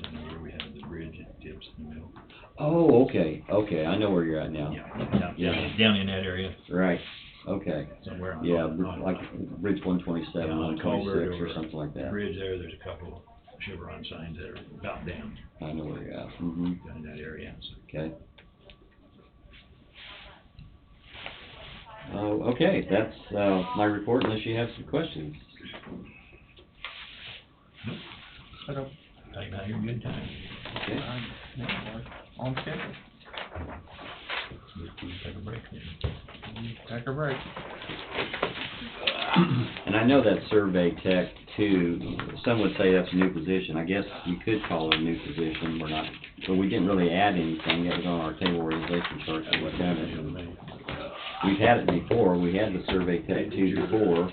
Down where we have the bridge that dips in the middle. Oh, okay, I know where you're at now. Down in that area, Right, okay. somewhere on. Yeah, on- like Bridge 127, Yeah, on Culvert 126, or something like The that. bridge there's a couple Chevron signs that are about down, I know where you're at, down in that area, so. okay. Okay, that's, my report, unless you have some questions. I don't, Take out your good time. Okay, on schedule. Take a break then. Take a break. and I know that survey tech too, some would say that's a new position. I guess you could call it a new position, we're not, but we didn't really add anything, it was on our table organization chart, so we've done it. We've had it before, we had the survey tech too before.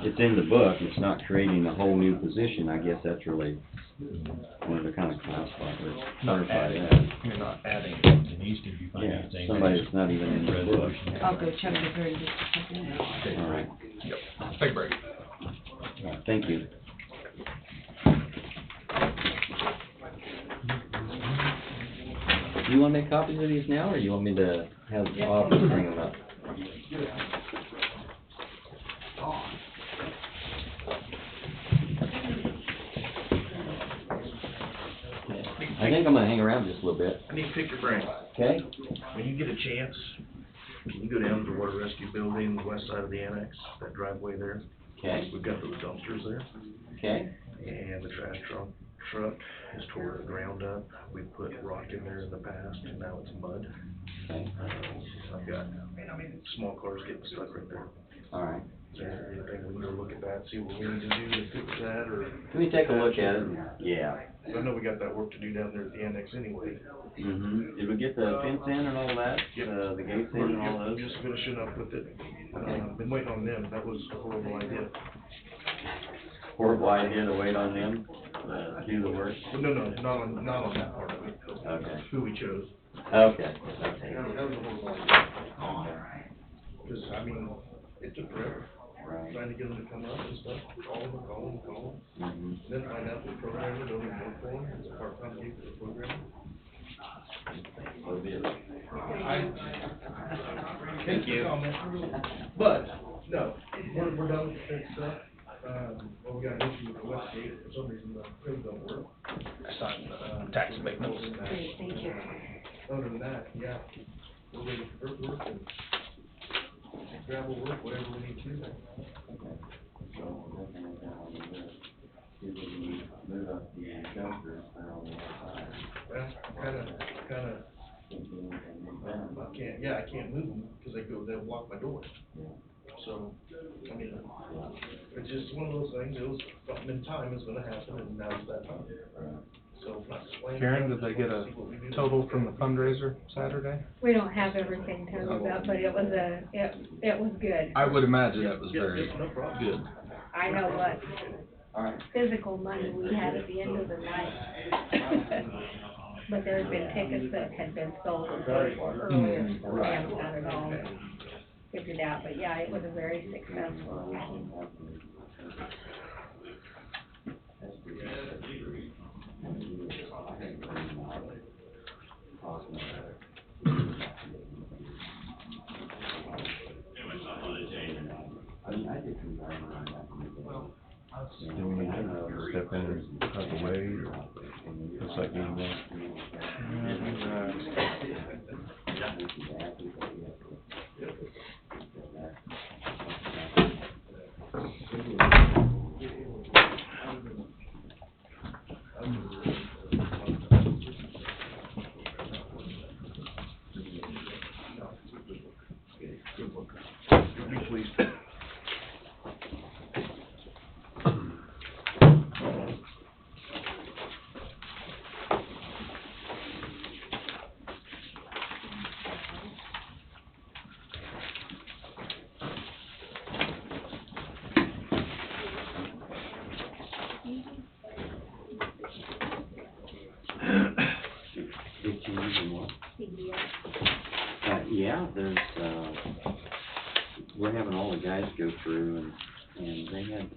It's in the book, it's not creating a whole new position, I guess that's really, wanted to kind of classify or Not clarify adding, that. you're not adding. Denise, did you find Yeah, anything? somebody that's not even in the book. Resolution. I'll go check with her in just a second. All right, Yep, take a break. all right, thank you. Do you wanna make copies of these now, or you want me to have the office bring them up? I think I'm gonna hang around just a little bit, I need to pick your brain. okay? When you get a chance, can you go down to the water rescue building, the west side of the annex, that driveway there? Okay, We've got those dumpsters there, okay, and the trash truck is tore the ground up. We put rock in there in the past, and now it's mud. okay, I've got small cars getting stuck right there. all right. Is there anything we can go look at that, see what we need to do to fix that, or? Let me take a look at it, yeah. I know we got that work to do down there at the annex anyway. Mm-hmm. Did we get the fence in and all that, the gates in and all those? Just finishing up with it. Okay. Been waiting on them, that was a horrible idea. Horrible idea to wait on them, do the work? Well, no, not on that part of it. Okay. Who we chose. Okay, That was a horrible idea. Cause, I mean, it took forever, right. trying to get them to come up and stuff, call them. Mm-hmm. Then find out the programmer don't even work for them, it's a part-time gig for the programmer. Thank you. But, no, we're done with the fence stuff. Well, we got an issue with the west gate, for some reason the code don't work. I signed, tax abatements. Great, thank you. Other than that, yeah, we're ready for earthwork and gravel work, whatever we need to. So, definitely down the, see if we can move up the dumpsters there on the other side. Well, kinda, I can't move them, cause they'll block my door. So, I mean, it's just one of those things, something in time is gonna happen, and now's that time. Karen, did they get a total from the fundraiser Saturday? We don't have everything totaled up, but it was it was good. I would imagine it was very good. I know what physical money we had at the end of the night. But there had been tickets that had been sold and paid for earlier, so we haven't got it all figured out. But yeah, it was a very successful. Do we need to step in and cut the way, or looks like we want? Yeah, there's, we're having all the guys go through and they had,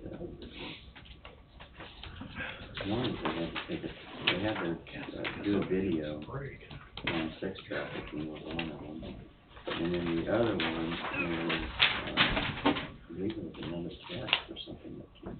one, they had to do a video on sex trafficking was one of them. And then the other one is, I believe it was another test or something that came.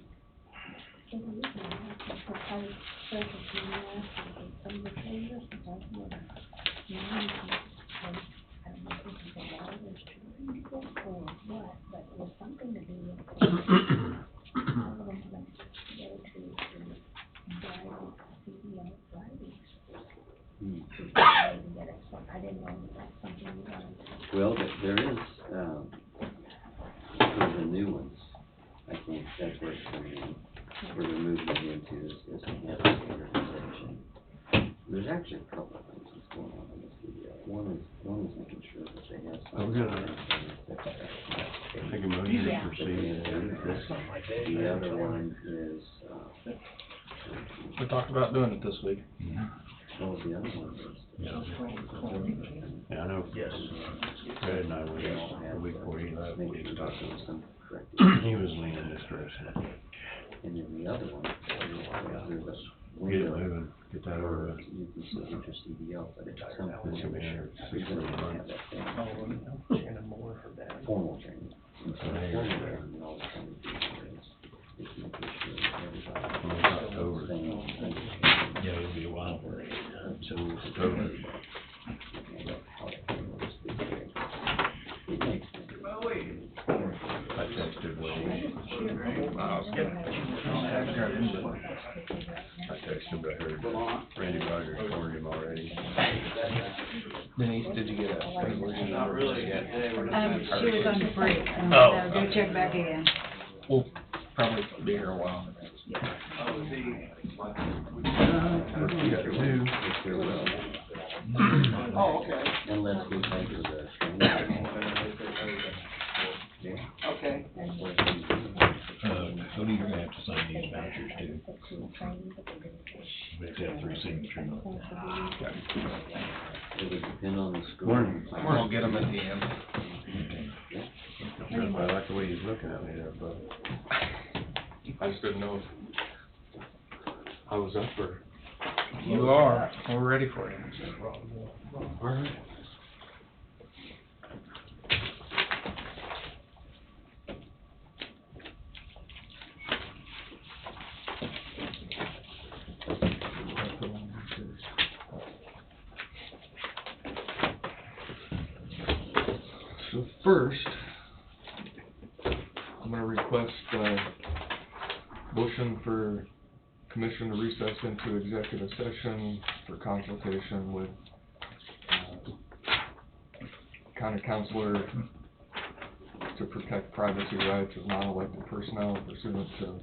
Well, there is, for the new ones, I think that's where it's coming in, where they're moving it into is enhanced standardization. There's actually a couple of things that's going on in this video. One is making sure that they have some. Take a motion to proceed. The other one is, We talked about doing it this week. what was the other one? Yeah. Yeah, I know. Yes. Fred and I were the week before he left, Maybe he it's was talking some correct. he was leaning this direction. And then the other one, there's a Get it window moving, get that where over with. you can submit your CDL, but at some point, This commissioner, you're gonna 6 have months. that thing. Formal training. And so the formal training, all it's trying to do is making sure that everybody. October. Yeah, it'll be a while. So, October. it makes sense. I texted Wade. I texted him, but I heard Randy Rogers warned him already. Denise, did you get a resolution number yet? She was on break, so Oh. go check back again. We'll probably be here a while. You got two. If there will. Oh, okay, Unless we pay for the training. okay. Cody, you're gonna have to sign these vouchers too. We have to have 3 signatures. It would depend on the school. We'll get them at the end. I like the way he's looking at me there, bud. I just didn't know if I was up or. You are. We're ready for you. All right. So first, I'm gonna request, motion for commission to recess into executive session for consultation with, county counselor to protect privacy rights of non-elected personnel pursuant to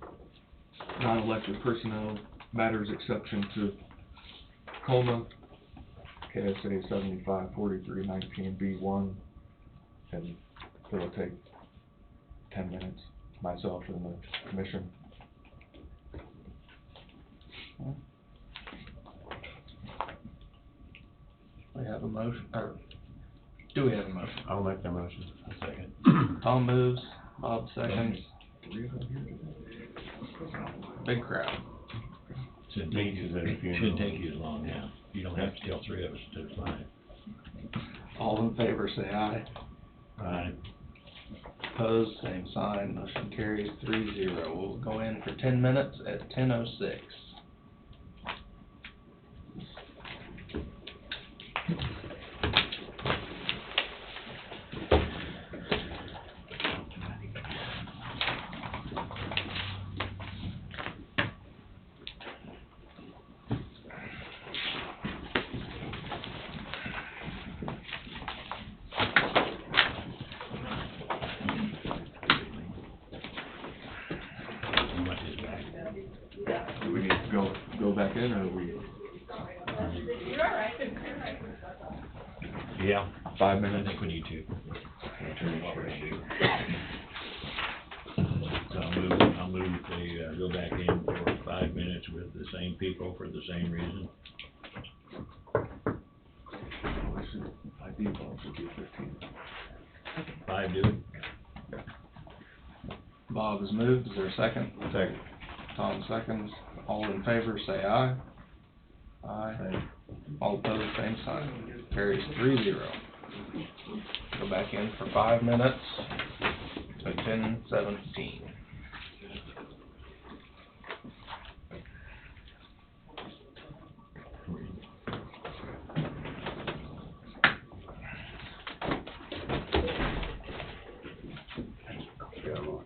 non-elected personnel matters exception to Tacoma, KSA 754319B1, and it'll take 10 minutes, myself and the commission. We have a motion, or do we have a motion? I'll make that motion. Second. Tom moves, Bob seconds. Big crowd. Shouldn't Means is at a funeral. shouldn't take you as long now. You don't have to tell three of us to do mine. All in favor, say aye. Aye. Opposed, same sign, motion carries 3-0. We'll go in for 10 minutes at 10:06. How much is back? Do we need to go back in, or are we Yeah. 5 I minutes? think we need to. So I'll move the, go back in for 5 minutes with the same people for the same reason. By default, should be 15. 5 do it? Bob has moved, is there a second? Second. Tom seconds, all in favor, say aye. Aye. All opposed, same sign, carries 3-0. Go back in for 5 minutes at 10:17. Yeah, I'm on.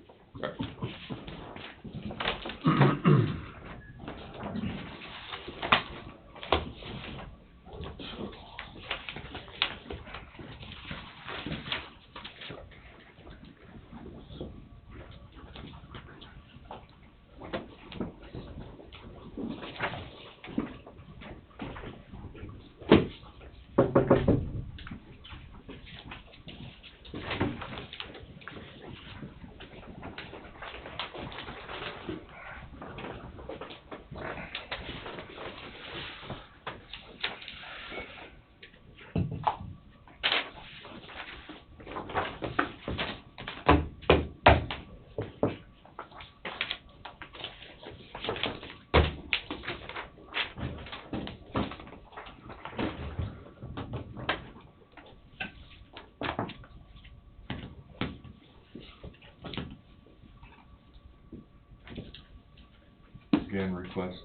Again, request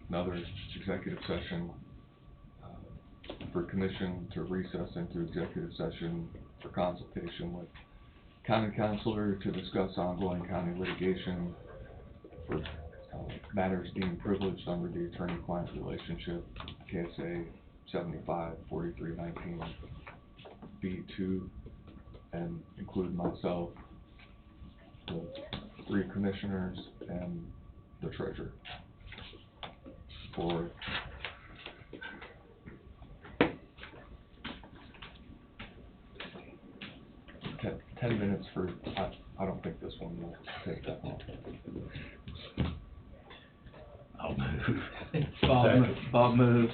another executive session for commission to recess into executive session for consultation with county counselor to discuss ongoing county litigation for matters deemed privileged under the attorney-client relationship, KSA 754319B2, and include myself, the 3 commissioners, and the treasurer for ten minutes for, I don't think this one will take that long. I'll move. Bob moves,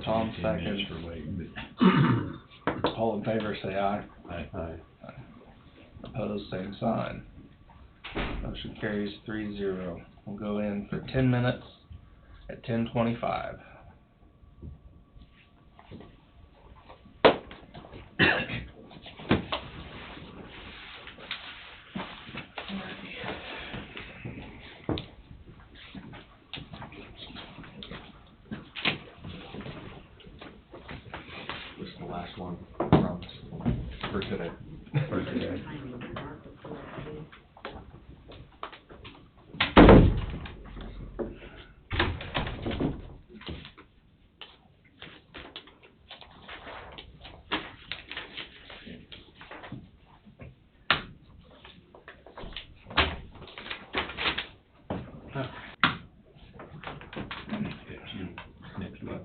Tom 10 minutes seconds. for waiting, All in favor, say aye. but Aye. Opposed, same sign. Motion carries 3-0. We'll go in for 10 minutes at 10:25. This is the last one, I promise, for today. For today. it's you next week.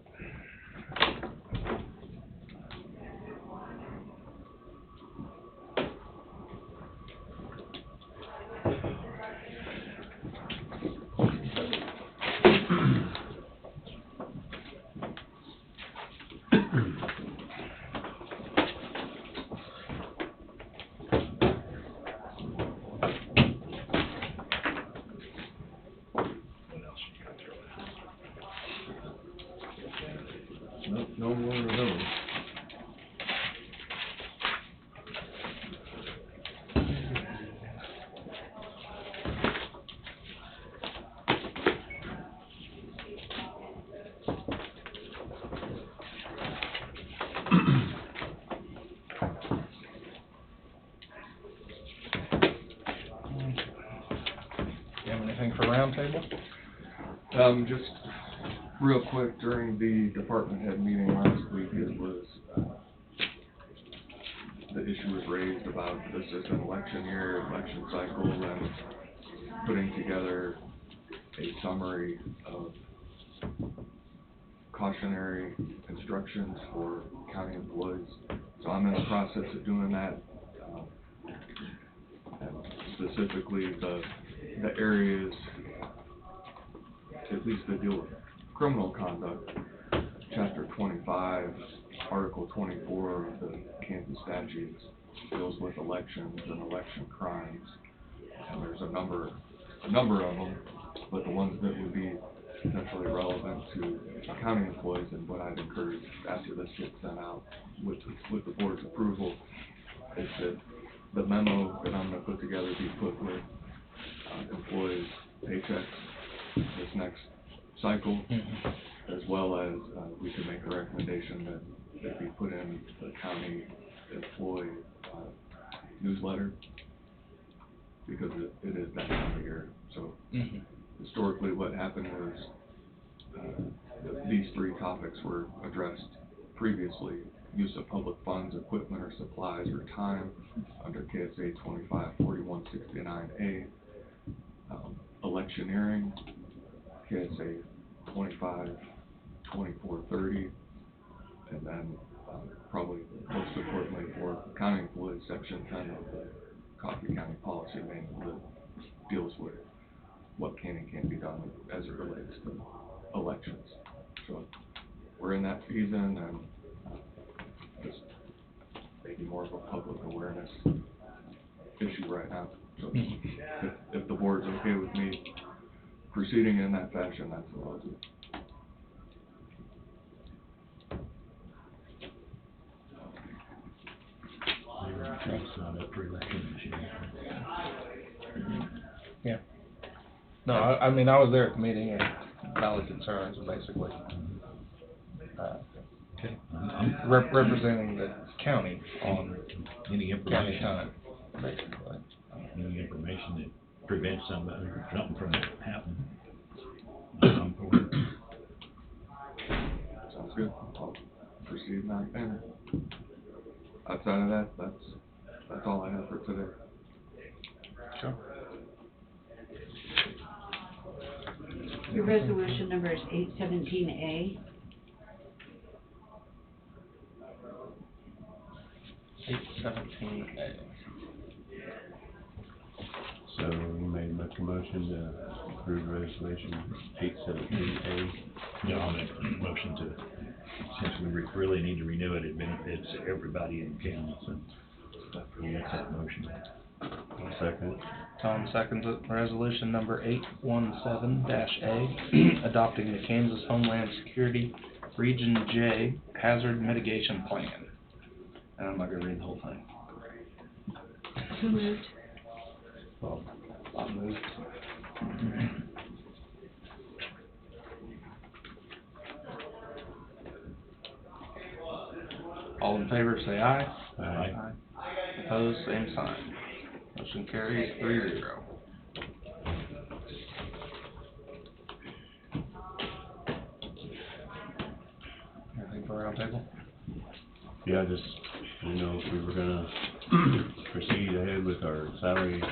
No more of those. You have anything for roundtable? Just real quick, during the department head meeting last week, it was, the issue was raised about this is an election year, election cycle, and putting together a summary of cautionary instructions for county employees. So I'm in the process of doing that. And specifically the areas, at least that deal with criminal conduct, chapter 25, article 24 of the Kansas statutes deals with elections and election crimes. And there's a number of them, but the ones that would be potentially relevant to county employees, and what I'd encourage after this gets sent out with the board's approval is that the memo that I'm gonna put together be put with employees' paychecks this next cycle, as well as we can make a recommendation that it be put in the county employee newsletter, because it is that time of year. So historically what happened was these three topics were addressed previously: use of public funds, equipment or supplies, or time under KSA 254169A, electioneering, KSA 252430, and then probably most importantly for county employees, section 10 of the Coffee County Policy Manual that deals with what can and can't be done as it relates to elections. So we're in that season, and just maybe more of a public awareness issue right now. So if the board's okay with me proceeding in that fashion, that's what I'll do. It's not up for election this year. Yeah. No, I mean, I was there at the meeting, and valid concerns, basically. Okay. I'm- Representing the county on Any county information, time, basically. any information that prevents something from happening, I'm for it. Sounds good. I'll proceed in that manner. Outside of that, that's all I have for today. Sure. Your resolution number is 817A. 817A. So you made a motion to approve resolution 817A. Yeah, I'll make a motion to, since we really need to renew it, it benefits everybody in the county, so we'll make that motion. Second. Tom seconds it. Resolution number 817-A, adopting the Kansas Homeland Security Region J Hazard Mitigation Plan. And I'm not gonna read the whole thing. Who moved? Bob moved. All in favor, say aye. Aye. Opposed, same sign. Motion carries 3-0. Anything for roundtable? Yeah, just, you know, if we were gonna proceed ahead with our salary.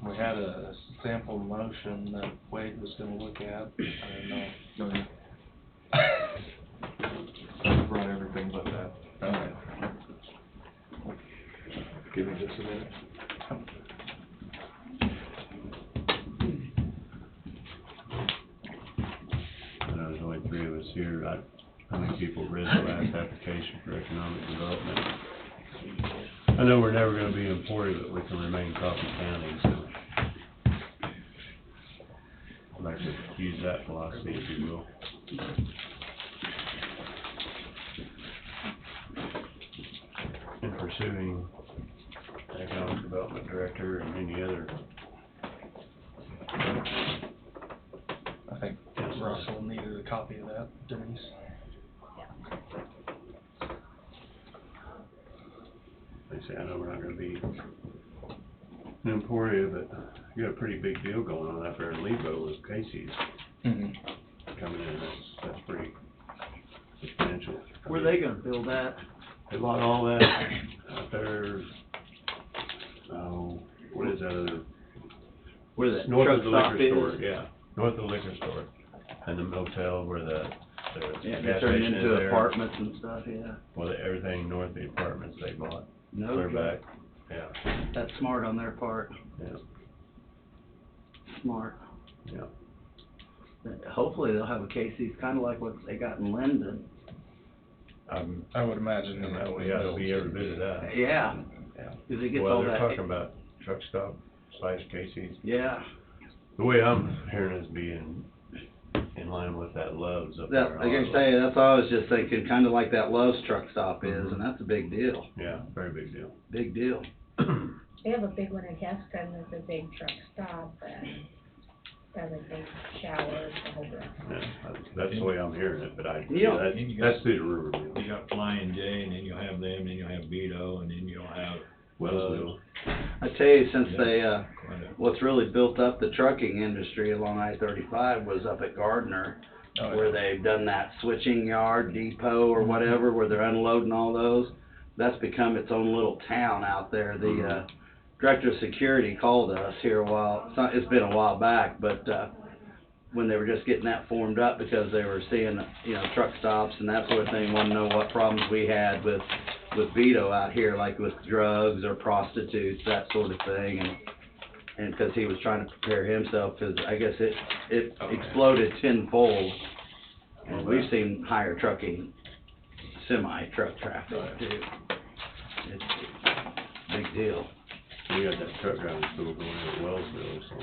We had a sample motion that Wade was gonna look at. I don't know. I brought everything but that. Okay. Give me just a minute. I know there's only three of us here. How many people read the last application for economic development? I know we're never gonna be employed, but we can remain Coffee County, so. I'd like to use that philosophy, if you will. copy of that, Denise. Like I say, I know we're not gonna be an Emporia, but you got a pretty big deal going on out there in Lebo with Casey's coming in, that's pretty substantial. Where they gonna build that? They bought all that out there, what is that other? Where that North truck of the stop liquor is? store, yeah, north of the liquor store, and the motel where the Yeah, gas they turned station is into there. apartments and stuff, yeah. Well, everything north of the apartments they bought, No, clear good. back, yeah, That's smart on their part, yeah, smart. yeah. Hopefully they'll have a Casey's, kinda like what they got in Linden. I would imagine. Yeah, it'll be every bit of that. Yeah, Yeah. 'cause it gets Well, all they're that. talking about truck stop slash Casey's. Yeah, The way I'm hearing is being in line with that Love's up there. that, like I say, that's all I was just thinking, kinda like that Love's truck stop is, Mhm. and that's a big deal, Yeah, very big deal. big deal. They have a big one in Heston, that's a big truck stop, and has a big shower, the whole bit. Yeah, that's the way I'm hearing it, but Yeah. that's the rumor mill. You got Flying J, and then you'll have them, then you'll have Vito, and then you'll have, Wellsville. I tell you, since Yeah. they, quite a, what's really built up the trucking industry along I-35 was up at Gardner, Oh, where yeah. they've done that switching yard, depot, or whatever, where they're unloading all those. That's become its own little town out there. The, director of security called us here it's been a while back, but, when they were just getting that formed up, because they were seeing, truck stops and that sort of thing, wanted to know what problems we had with Vito out here, like with drugs or prostitutes, that sort of thing, and because he was trying to prepare himself, because I guess it exploded tenfold, and we've seen higher trucking, semi-truck traffic too. It's a big deal. We got that truck driving school going in at Wellsville, so.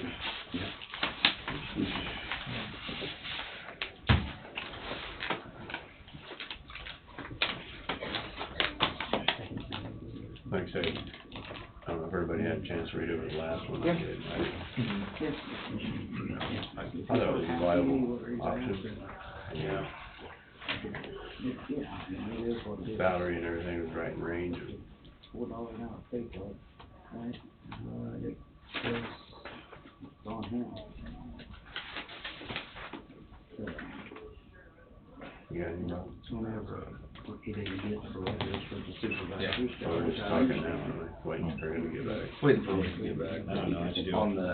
Like I say, I don't know if everybody had a chance to read over the last one I did. I thought it was a viable option. Yeah. Salary and everything was right in range. $4 an hour pay cut, right? It says it's on him. You got any more? It's whenever he didn't get for what it is for the supervisor's So we're just talking now, aren't we? Waiting for him to get back. Waiting for me to get back. I don't know, I still, On the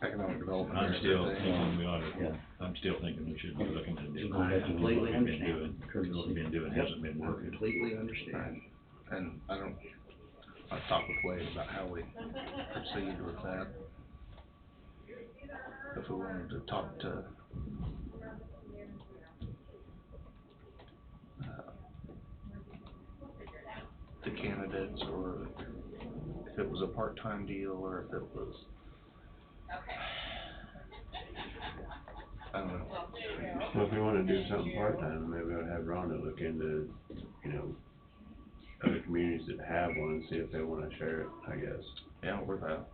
economic development. I'm still thing. thinking we ought Yeah. to, I'm still thinking we should be looking to do. I completely what we've been understand. doing. What we've been doing hasn't been I working. completely understand. And I talked with Wade about how we proceed with that. If we wanted to talk to, the candidates, or if it was a part-time deal, or if it was, I don't know. Well, if we wanna do something part-time, maybe I'd have Rhonda look into, other communities that have one and see if they wanna share it, I guess. Yeah, we're that.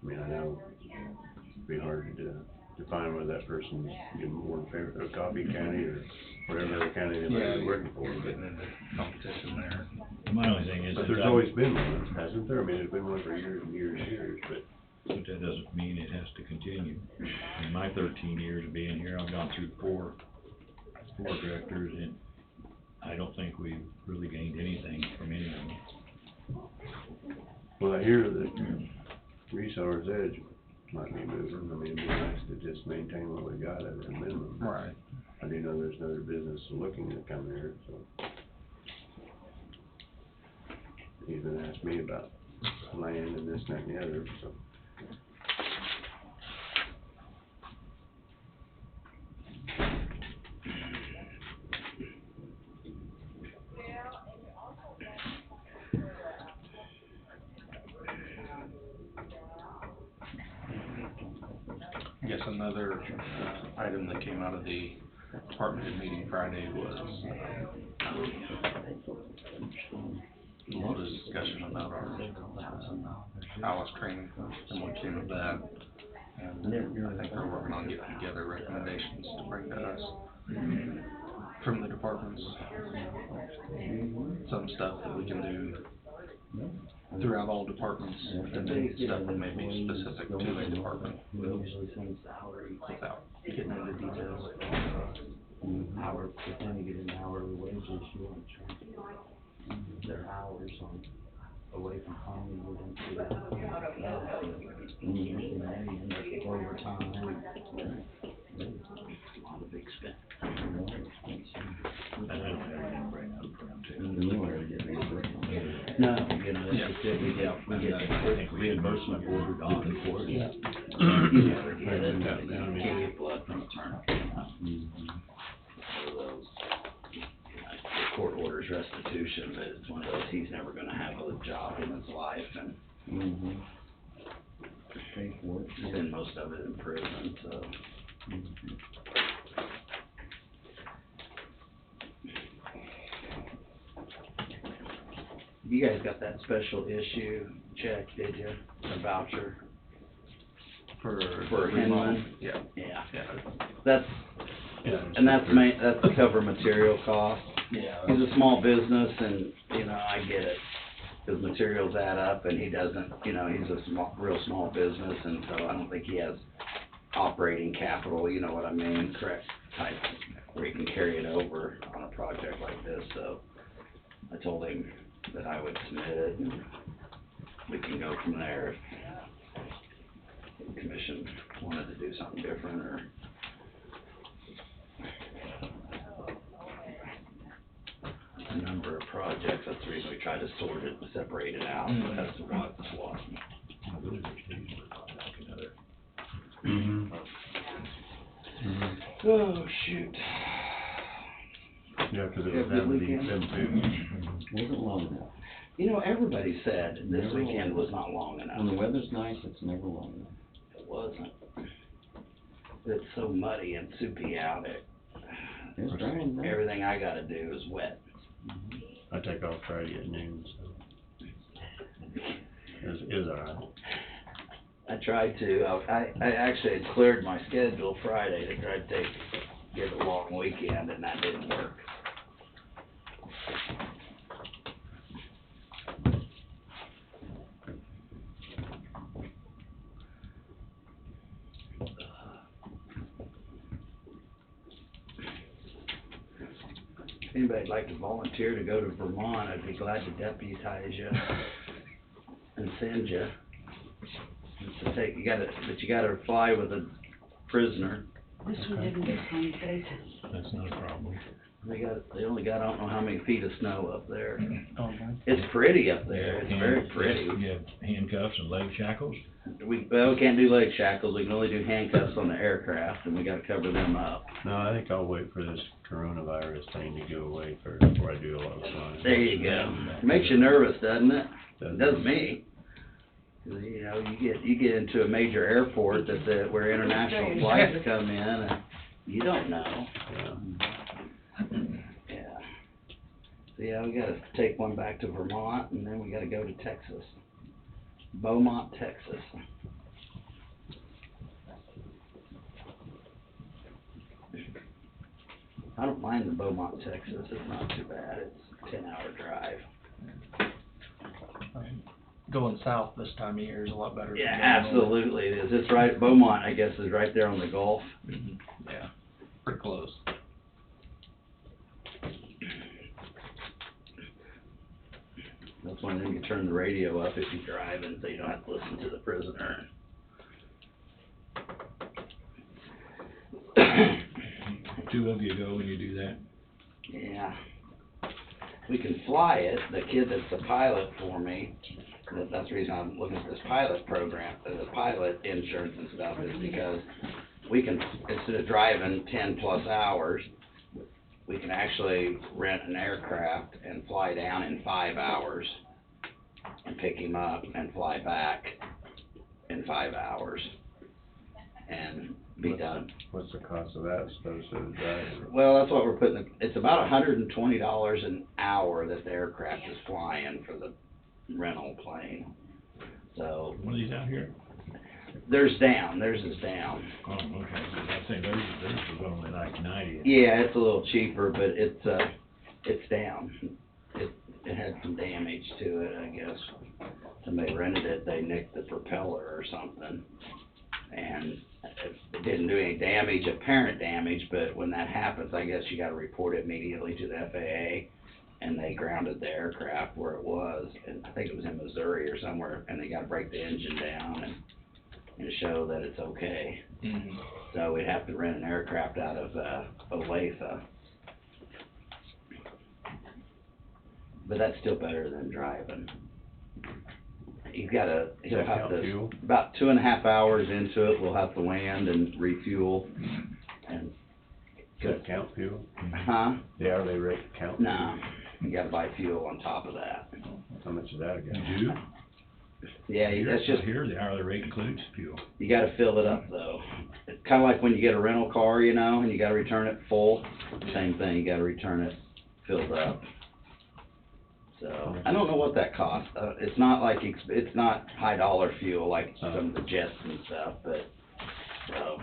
I mean, I know it'd be hard to find whether that person's getting more in favor of Coffee County or whatever other county they might be working for. We're getting into competition there. My only thing is. But that there's always been one, hasn't there? I mean, there's been one for years and years and years, but. But that doesn't mean it has to continue. In my 13 years of being here, I've gone through four directors, and I don't think we've really gained anything from any of them. Well, I hear that Resource Edge might be moving. I mean, it'd be nice to just maintain what we got at a minimum. Right. I do know there's another business looking to come here, so. He's been asking me about land and this, that, and the other, so. I guess another item that came out of the department head meeting Friday was a little discussion about our Alice training and what came of that. And I think they're working on getting together recommendations to bring to us from the departments. Some stuff that we can do throughout all departments, and then stuff that may be specific to a department without getting into details. Hour, the time you get an hourly wages, you want to charge their hours on, away from home, you don't do that. And you end up with overtime. A lot of expense. No, you know, it's just, we get reimbursement ordered on the court. Yeah. You never get it, you can't get blood from a turnip. Those, the court orders restitution, but it's one of those, he's never gonna have a job in his life, and pay for it, spend most of it in prison, so. You guys got that special issue check, did you, a voucher? For Hinman? Yeah. Yeah. Yeah. That's, and that's to cover material costs. Yeah. He's a small business, and, you know, I get it, his materials add up, and he doesn't, you know, he's a real small business, and so I don't think he has operating capital, you know what I mean, correct, type, where he can carry it over on a project like this, so I told him that I would submit it, and we can go from there if the commission wanted to do something different, or a number of projects. That's the reason we try to sort it and separate it out as to what's what. Oh, shoot. Yeah, 'cause it was them too. Wasn't long enough. You know, everybody said this weekend was not long enough. When the weather's nice, it's never long enough. It wasn't. It's so muddy and soupy out, It's dry enough. everything I gotta do is wet. I take off Friday at noon, so. Is alright. I tried to, I actually had cleared my schedule Friday to try to get a long weekend, and that didn't work. If anybody'd like to volunteer to go to Vermont, I'd be glad to deputize you and send you. To take, but you gotta fly with a prisoner. This one didn't get signed, guys. That's not a problem. They only got, I don't know how many feet of snow up there. Oh, It's pretty up there, it's very pretty. You have handcuffs and leg shackles? We can't do leg shackles, we can only do handcuffs on the aircraft, and we gotta cover them up. No, I think I'll wait for this coronavirus thing to go away first before I do a lot of flying. There you go. Makes you nervous, doesn't it? It does me. 'Cause, you know, you get into a major airport where international flights come in, and you don't know. Yeah. So yeah, we gotta take one back to Vermont, and then we gotta go to Texas. Beaumont, Texas. I don't mind the Beaumont, Texas, it's not too bad, it's a 10-hour drive. Going south this time of year is a lot better. Yeah, absolutely it is, it's right, Beaumont, I guess, is right there on the Gulf. Yeah, pretty close. That's when you can turn the radio up if you're driving, so you don't have to listen to the prisoner. Two of you go when you do that? Yeah. We can fly it, the kid that's a pilot for me, that's the reason I'm looking at this pilot program, the pilot insurance and stuff, is because we can, instead of driving 10+ hours, we can actually rent an aircraft and fly down in 5 hours and pick him up and fly back in 5 hours and be done. What's the cost of that supposed to drive? Well, that's what we're putting, it's about $120 an hour that the aircraft is flying for the rental plane. So, One of these out here? Theirs is down. Oh, okay, 'cause I think theirs was only like 90. Yeah, it's a little cheaper, but it's down. It had some damage to it, I guess. Somebody rented it, they nicked the propeller or something. And it didn't do any damage, apparent damage, but when that happens, I guess you gotta report it immediately to the FAA. And they grounded the aircraft where it was, and I think it was in Missouri or somewhere, and they gotta break the engine down and show that it's okay. Mhm. So we'd have to rent an aircraft out of, Olathe. But that's still better than driving. He'll Does have that count to, fuel? about 2.5 hours into it, we'll have to land and refuel, and, Does that count fuel? huh? The hourly rate count? fuel? No, you gotta buy fuel on top of that. How much is that again? You do? Yeah, that's just, Here, the hourly rate includes fuel. you gotta fill it up though. It's kinda like when you get a rental car, you know, and you gotta return it full, same thing, you gotta return it filled up. So, I don't know what that costs, it's not like, it's not high dollar fuel like some of the jets and stuff, but, so.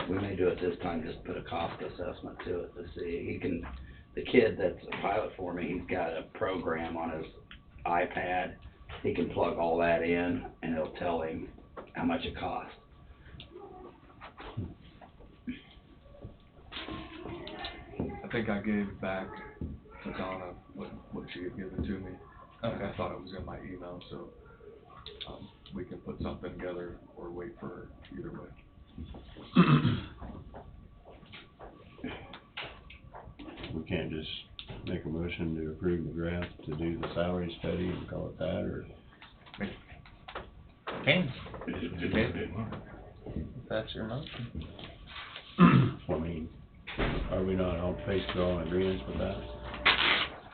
We may do it this time, just put a cost assessment to it to see, the kid that's a pilot for me, he's got a program on his iPad. He can plug all that in and it'll tell him how much it costs. I think I gave back to Donna what she had given to me. Okay. I thought it was in my email, so, we can put something together or wait for her, either way. We can't just make a motion to approve McGrath to do the salary study and call it that, or? Okay. If that's your motion. I mean, are we not on basically all in agreement with that?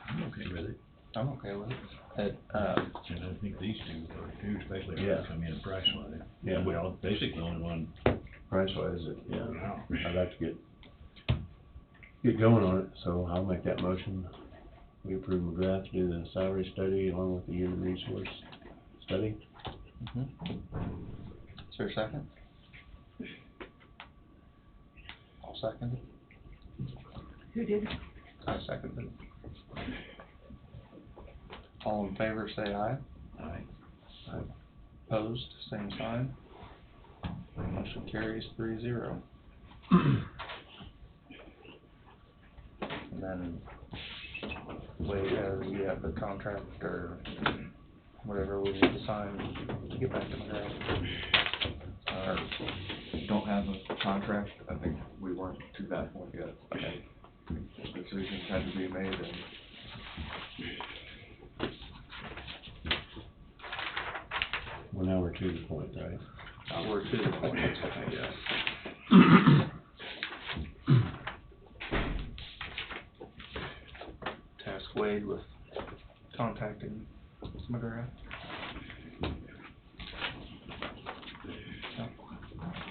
I'm okay with it. I'm okay with it. And I think these two are too, especially if Yeah. they come in price wise. Yeah. Well, basically the only one. Price wise, yeah, Wow. I'd like to get going on it, so I'll make that motion. We approve McGrath to do the salary study along with the human resource study. Mhm. Is there a second? I'll second it. Who did? I second it. All in favor, say aye. Aye. Opposed, same sign. Motion carries 3-0. And then, wait, you have the contract or whatever we need to sign to get back to McGrath. Don't have a contract, I think we weren't to that point yet. Okay. Decisions had to be made, and Well, now we're to the point, right? We're to the point, yes. Task Wade with contacting McGrath.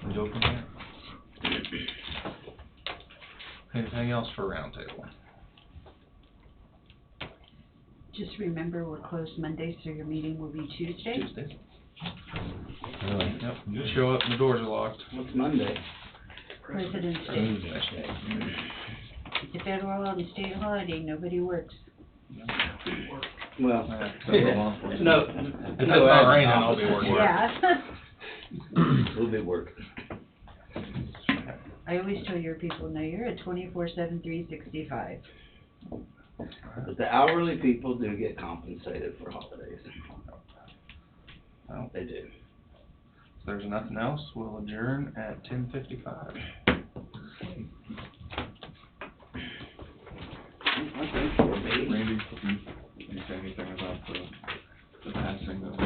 And go from there. Anything else for roundtable? Just remember, we're closed Monday, so your meeting will be Tuesday. Tuesday. Really? Yep, show up and the doors are locked. What's Monday? President's Day. President's Day. It's a federal and state holiday, nobody works. Well, If no, it's not raining, I'll be working. Yeah. we'll be working. I always tell your people, no, you're at 24/7, 365. But the hourly people do get compensated for holidays. Well, They do. if there's nothing else, we'll adjourn at 10:55. I think for me. Randy, did you say anything about the passing of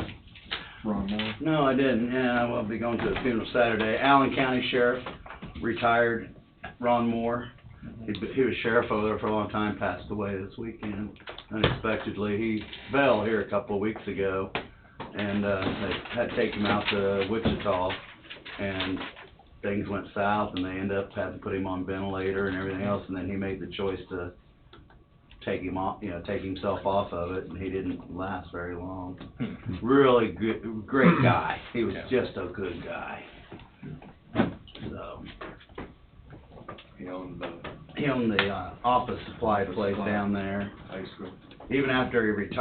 Ron Moore? No, I didn't. Yeah, I will be going to a funeral Saturday. Allen County Sheriff, retired, Ron Moore. He was sheriff over there for a long time, passed away this weekend unexpectedly. He fell here a couple of weeks ago, and they had to take him out to Wichita, and things went south, and they ended up having to put him on ventilator and everything else, and then he made the choice to take him off, take himself off of it, and he didn't last very long. Really good, great guy. He was just a good guy. So, He owned the he owned the, office supply place down there. high school. Even after he retired.